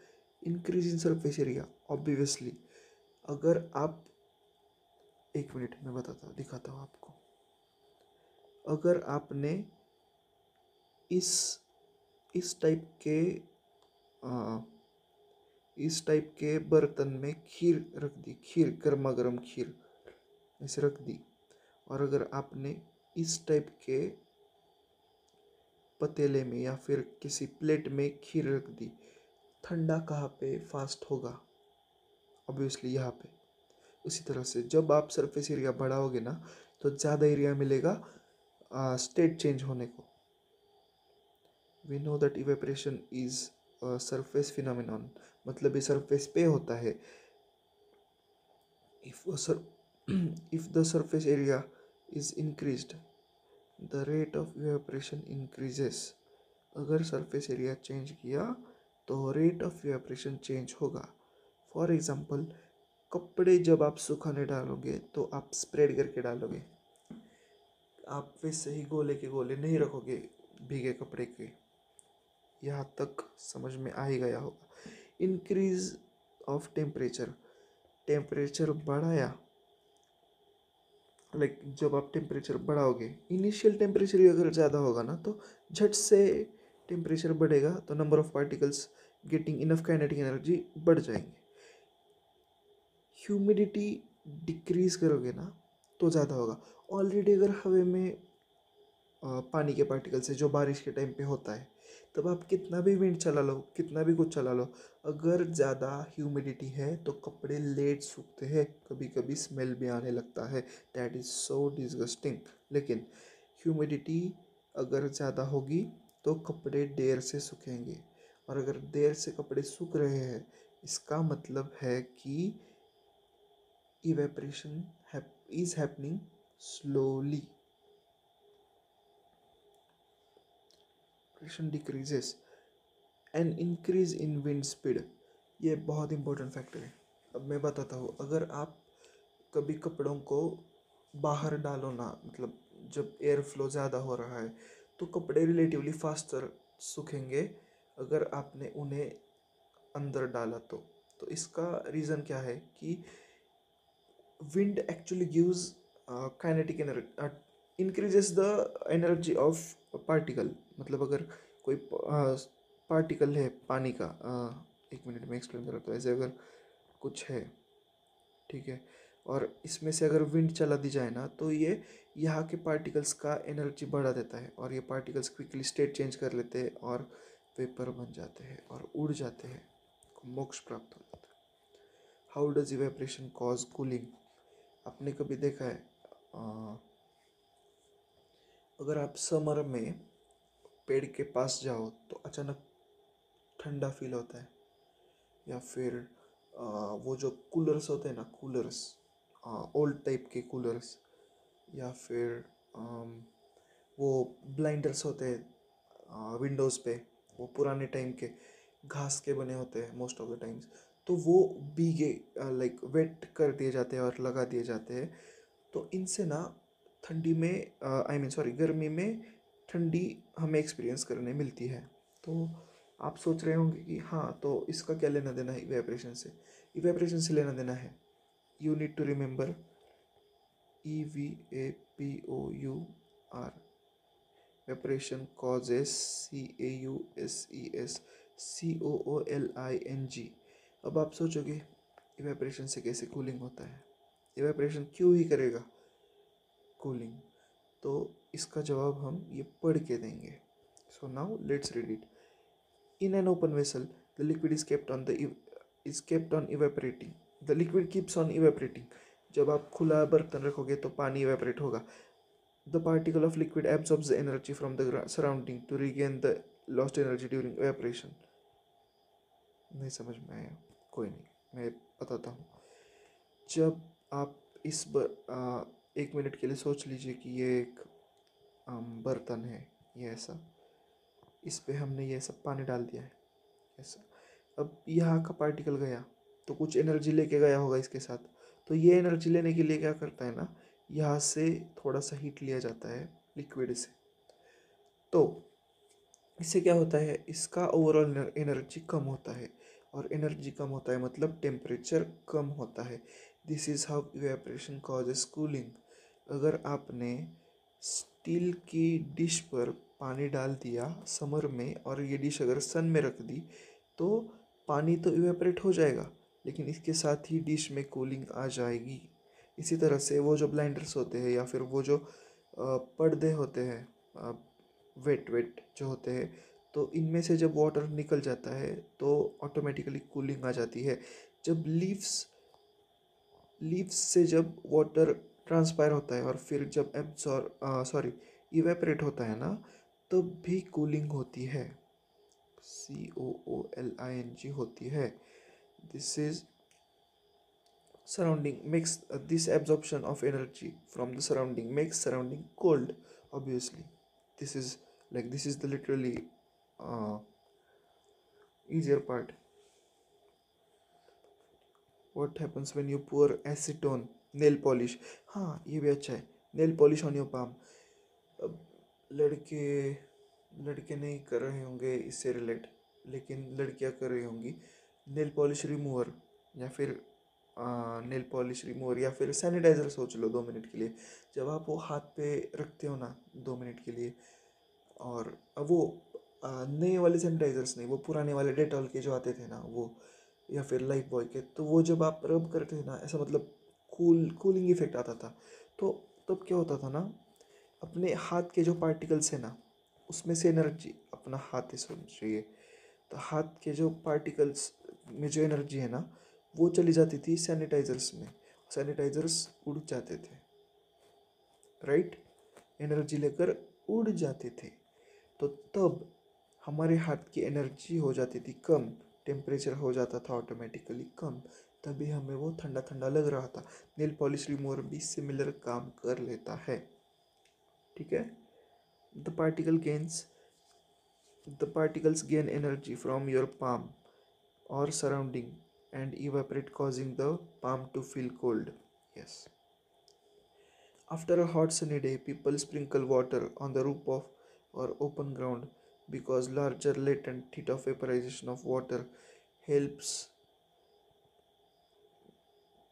increase in surface area, obviously। अगर आप 1 मिनट में दिखाता हूँ आपको। अगर आपने इस टाइप के बर्तन में खीर रख दी, खीर गर्मा गर्म खीर ऐसे रख दी, और अगर आपने इस टाइप के पतीले में या फिर किसी प्लेट में खीर रख दी, ठंडा कहाँ पे फास्ट होगा, ऑब्वियसली यहाँ पे। उसी तरह से जब आप सरफेस एरिया बढ़ाओगे ना, तो ज़्यादा एरिया मिलेगा स्टेट चेंज होने को। We know that evaporation is surface phenomenon, मतलब ये सरफेस पे होता है। If the surface area is increased, the rate of evaporation increases. अगर सरफेस एरिया चेंज किया तो रेट ऑफ इवेपरेशन चेंज होगा। फॉर एग्जांपल, कपड़े जब आप सुखाने डालोगे तो आप स्प्रेड करके डालोगे, आप वैसे ही गोले के गोले नहीं रखोगे भीगे कपड़े के। यहाँ तक समझ में आ ही गया होगा। इंक्रीज ऑफ टेम्परेचर बढ़ाया, लाइक जब आप टेम्परेचर बढ़ाओगे, इनिशियल टेम्परेचर ही अगर ज़्यादा होगा ना, तो झट से टेम्परेचर बढ़ेगा, तो number of particles getting enough kinetic energy बढ़ जाएंगे। ह्यूमिडिटी डिक्रीज़ करोगे ना तो ज़्यादा होगा। ऑलरेडी अगर हवा में पानी के पार्टिकल्स है जो बारिश के टाइम पे होता है, तब आप कितना भी विंड चला लो, कितना भी कुछ चला लो, अगर ज़्यादा ह्यूमिडिटी है तो कपड़े लेट सूखते हैं, कभी कभी स्मेल भी आने लगता है। That is so disgusting. लेकिन ह्यूमिडिटी अगर ज़्यादा होगी तो कपड़े देर से सूखेंगे, और अगर देर से कपड़े सूख रहे हैं इसका मतलब है कि evaporation is happening slowly. Evaporation decreases and increase in wind speed. ये बहुत इंपॉर्टेंट फैक्टर है। अब मैं बताता हूँ, अगर आप कभी कपड़ों को बाहर डालो ना, मतलब जब एयर फ्लो ज़्यादा हो रहा है तो कपड़े रिलेटिवली फास्टर सूखेंगे अगर आपने उन्हें अंदर डाला तो इसका रीज़न क्या है कि wind actually gives kinetic energy, increases the energy of particle। मतलब अगर कोई पार्टिकल है पानी का, एक मिनट में एक्सप्लेन कर रहा हूँ। ऐसे अगर कुछ है, ठीक है, और इसमें से अगर विंड चला दी जाए ना तो ये यहाँ के पार्टिकल्स का एनर्जी बढ़ा देता है, और ये पार्टिकल्स क्विकली स्टेट चेंज कर लेते हैं और वेपर बन जाते हैं और उड़ जाते हैं, मोक्ष प्राप्त हो जाता है। How does evaporation cause cooling? आपने कभी देखा है, अगर आप समर में पेड़ के पास जाओ तो अचानक ठंडा फील होता है, या फिर वो जो कूलर्स होते हैं ना, कूलर्स, ओल्ड टाइप के कूलर्स, या फिर वो ब्लाइंडर्स होते हैं विंडोज़ पे, वो पुराने टाइम के घास के बने होते हैं मोस्ट ऑफ द टाइम्स, तो वो भीगे, लाइक वेट कर दिए जाते हैं और लगा दिए जाते हैं। तो इनसे ना ठंडी में, आई मीन सॉरी, गर्मी में ठंडी हमें एक्सपीरियंस करने मिलती है। तो आप सोच रहे होंगे कि हाँ, तो इसका क्या लेना देना है इवेपरेशन से? इवेपरेशन से लेना देना है, you need to remember EVAPOUR। evaporation causes CAUSES COOLING। अब आप सोचोगे इवेपरेशन से कैसे कूलिंग होता है, इवेपरेशन क्यों ही करेगा कूलिंग? तो इसका जवाब हम ये पढ़ के देंगे। So now let's read it. In an open vessel, the liquid is kept on evaporating. The liquid keeps on evaporating. जब आप खुला बर्तन रखोगे तो पानी इवेपरेट होगा। The particle of liquid absorbs the energy from the surrounding to regain the lost energy during evaporation। नहीं समझ में आया? कोई नहीं, मैं बताता हूँ। जब आप एक मिनट के लिए सोच लीजिए कि ये एक बर्तन है, ये ऐसा, इस पे हमने ये सब पानी डाल दिया है ऐसा। अब यहाँ का पार्टिकल गया तो कुछ एनर्जी लेके गया होगा इसके साथ, तो ये एनर्जी लेने के लिए क्या करता है ना, यहाँ से थोड़ा सा हीट लिया जाता है लिक्विड से। तो इससे क्या होता है, इसका ओवरऑल एनर्जी कम होता है, और एनर्जी कम होता है मतलब टेम्परेचर कम होता है। This is how evaporation causes cooling. अगर आपने स्टील की डिश पर पानी डाल दिया समर में, और ये डिश अगर सन में रख दी तो पानी तो इवेपरेट हो जाएगा, लेकिन इसके साथ ही डिश में कूलिंग आ जाएगी। इसी तरह से वो जो ब्लाइंडर्स होते हैं या फिर वो जो पर्दे होते हैं, वेट वेट जो होते हैं, तो इनमें से जब वाटर निकल जाता है तो ऑटोमेटिकली कूलिंग आ जाती है। जब लीव्स से जब वाटर ट्रांसपायर होता है और फिर जब इवेपरेट होता है ना, तब भी कूलिंग होती है, COOLING होती है। This is surrounding makes this absorption of energy from the surrounding makes surrounding cold, obviously। This is the literally uh, easier part। what happens when you pour acetone nail polish? हाँ, ये भी अच्छा है, nail polish on your palm। अब लड़के लड़के नहीं कर रहे होंगे इससे रिलेट, लेकिन लड़कियां कर रही होंगी। नेल पॉलिश रिमूवर, या फिर नेल पॉलिश रिमूवर, या फिर सैनिटाइज़र सोच लो 2 मिनट के लिए। जब आप वो हाथ पे रखते हो ना 2 मिनट के लिए, और वो नए वाले सैनिटाइज़र्स नहीं, वो पुराने वाले डेटॉल के जो आते थे ना वो, या फिर लाइफ बॉय के, तो वो जब आप रब करते थे ना, ऐसा मतलब कूलिंग इफेक्ट आता था। तो तब क्या होता था ना, अपने हाथ के जो पार्टिकल्स है ना, उसमें से एनर्जी, अपना हाथ ही समझिए, तो हाथ के जो पार्टिकल्स में जो एनर्जी है ना, वो चली जाती थी सैनिटाइजर्स में, सैनिटाइजर्स उड़ जाते थे, राइट, एनर्जी लेकर उड़ जाते थे। तो तब हमारे हाथ की एनर्जी हो जाती थी कम, टेम्परेचर हो जाता था ऑटोमेटिकली कम, तभी हमें वो ठंडा ठंडा लग रहा था। नेल पॉलिश रिमूवर भी सिमिलर काम कर लेता है, ठीक है। The particle gains the particles gain energy from your palm or surrounding and evaporate, causing the palm to feel cold. Yes. After a hot sunny day, people sprinkle water on the roof of or open ground because larger latent heat of vaporization of water helps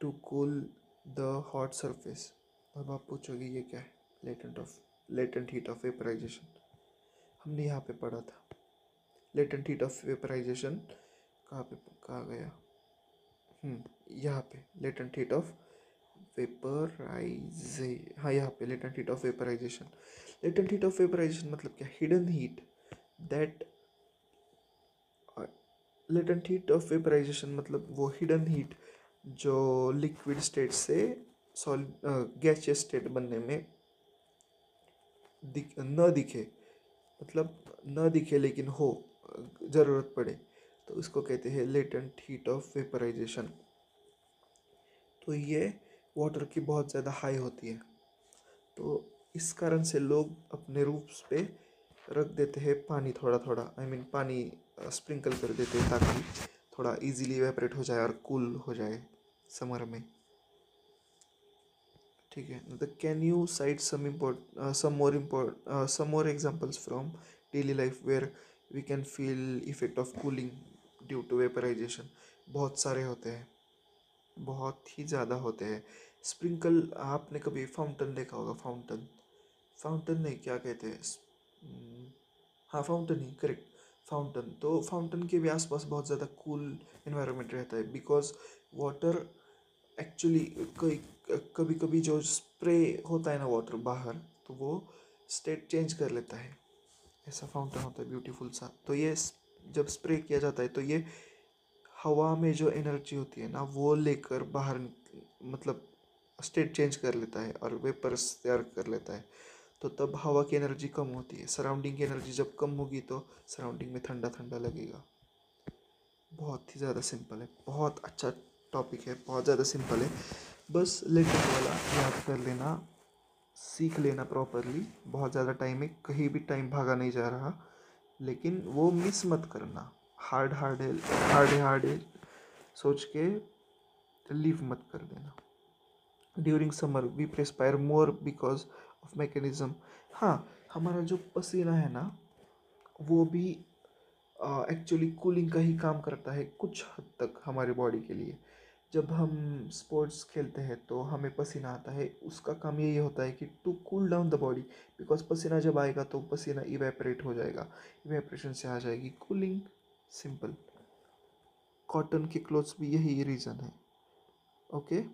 to cool the hot surface. अब आप पूछोगे ये क्या है, latent heat of vaporisation. हमने यहाँ पे पढ़ा था लेटेंट हीट ऑफ वेपराइजेशन, कहाँ गया, यहाँ पे लेटेंट हीट ऑफ वेपराइजे, हाँ यहाँ पे latent heat of vaporisation. Latent heat of vaporisation मतलब क्या, hidden heat that latent heat of vaporisation मतलब वो हिडन हीट जो लिक्विड स्टेट से सॉलिड गैसियस स्टेट बनने में न दिखे, मतलब न दिखे लेकिन हो, ज़रूरत पड़े, तो इसको कहते हैं लेटेंट हीट ऑफ वेपराइजेशन। तो ये वाटर की बहुत ज़्यादा हाई होती है, तो इस कारण से लोग अपने रूफ्स पे रख देते हैं पानी थोड़ा थोड़ा, पानी स्प्रिंकल कर देते हैं ताकि थोड़ा इजीली इवेपरेट हो जाए और कूल हो जाए समर में, ठीक है। The can you cite some more examples from daily life where we can feel effect of cooling due to vaporisation. बहुत सारे होते हैं, बहुत ही ज़्यादा होते हैं। स्प्रिंकल, आपने कभी फाउंटेन देखा होगा, फाउंटेन नहीं, क्या कहते हैं, हाँ फाउंटेन ही करेक्ट, फाउंटेन। तो फाउंटेन के भी आसपास बहुत ज़्यादा कूल इन्वायरमेंट रहता है बिकॉज वाटर एक्चुअली कभी कभी जो स्प्रे होता है ना वाटर बाहर, तो वो स्टेट चेंज कर लेता है, ऐसा फाउंटेन होता है ब्यूटीफुल सा। तो ये जब स्प्रे किया जाता है तो ये हवा में जो एनर्जी होती है ना वो लेकर बाहर मतलब स्टेट चेंज कर लेता है और वेपर्स तैयार कर लेता है। तो तब हवा की एनर्जी कम होती है, सराउंडिंग की एनर्जी जब कम होगी तो सराउंडिंग में ठंडा ठंडा लगेगा। बहुत ही ज़्यादा सिंपल है, बहुत अच्छा टॉपिक है, बहुत ज़्यादा सिंपल है, बस लेटेंट वाला याद कर लेना, सीख लेना प्रॉपरली। बहुत ज़्यादा टाइम है, कहीं भी टाइम भागा नहीं जा रहा, लेकिन वो मिस मत करना। हार्ड हार्ड है, हार्ड है सोच के लीव मत कर देना। During summer we perspire more because of mechanism. हाँ, हमारा जो पसीना है ना वो भी एक्चुअली कूलिंग का ही काम करता है कुछ हद तक हमारी बॉडी के लिए। जब हम स्पोर्ट्स खेलते हैं तो हमें पसीना आता है, उसका काम यही होता है कि to cool down the body, because पसीना जब आएगा तो पसीना इवेपरेट हो जाएगा, इवेपरेशन से आ जाएगी कूलिंग, सिंपल। कॉटन के क्लोथ्स भी यही रीज़न है। ओके,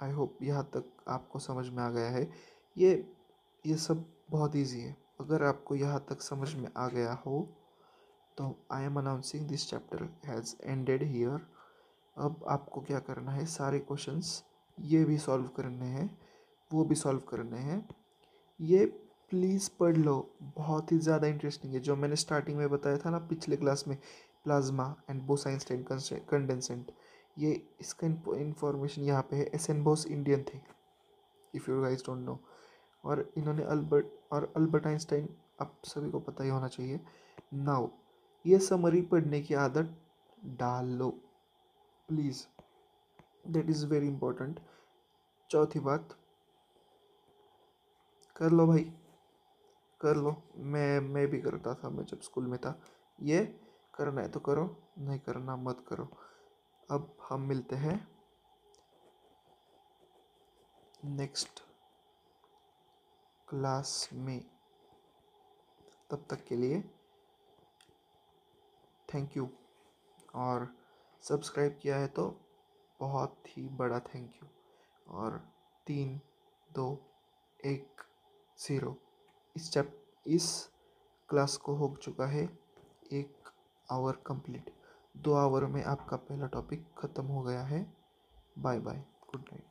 आई होप यहाँ तक आपको समझ में आ गया है। ये सब बहुत इजी है, अगर आपको यहाँ तक समझ में आ गया हो तो I am announcing this chapter has ended here. अब आपको क्या करना है, सारे क्वेश्चंस ये भी सॉल्व करने हैं, वो भी सॉल्व करने हैं। ये प्लीज़ पढ़ लो, बहुत ही ज़्यादा इंटरेस्टिंग है। जो मैंने स्टार्टिंग में बताया था ना पिछले क्लास में, प्लाज्मा एंड बोस-आइंस्टाइन कंडेंसेंट, ये इसका इंफॉर्मेशन यहाँ पे है। एस.एन. बोस इंडियन थे, if you guys don't know, और इन्होंने अल्बर्ट आइंस्टाइन आप सभी को पता ही होना चाहिए। नाउ ये समरी पढ़ने की आदत डाल लो please, that is very important. चौथी बात, कर लो भाई, कर लो। मैं भी करता था, मैं जब स्कूल में था। ये करना है तो करो, नहीं करना मत करो। अब हम मिलते हैं नेक्स्ट क्लास में, तब तक के लिए थैंक यू। और सब्सक्राइब किया है तो बहुत ही बड़ा थैंक यू। और 3, 2, 1, 0। इस क्लास को हो चुका है 1 आवर कंप्लीट। 2 आवर में आपका पहला टॉपिक ख़त्म हो गया है। Bye bye, good night.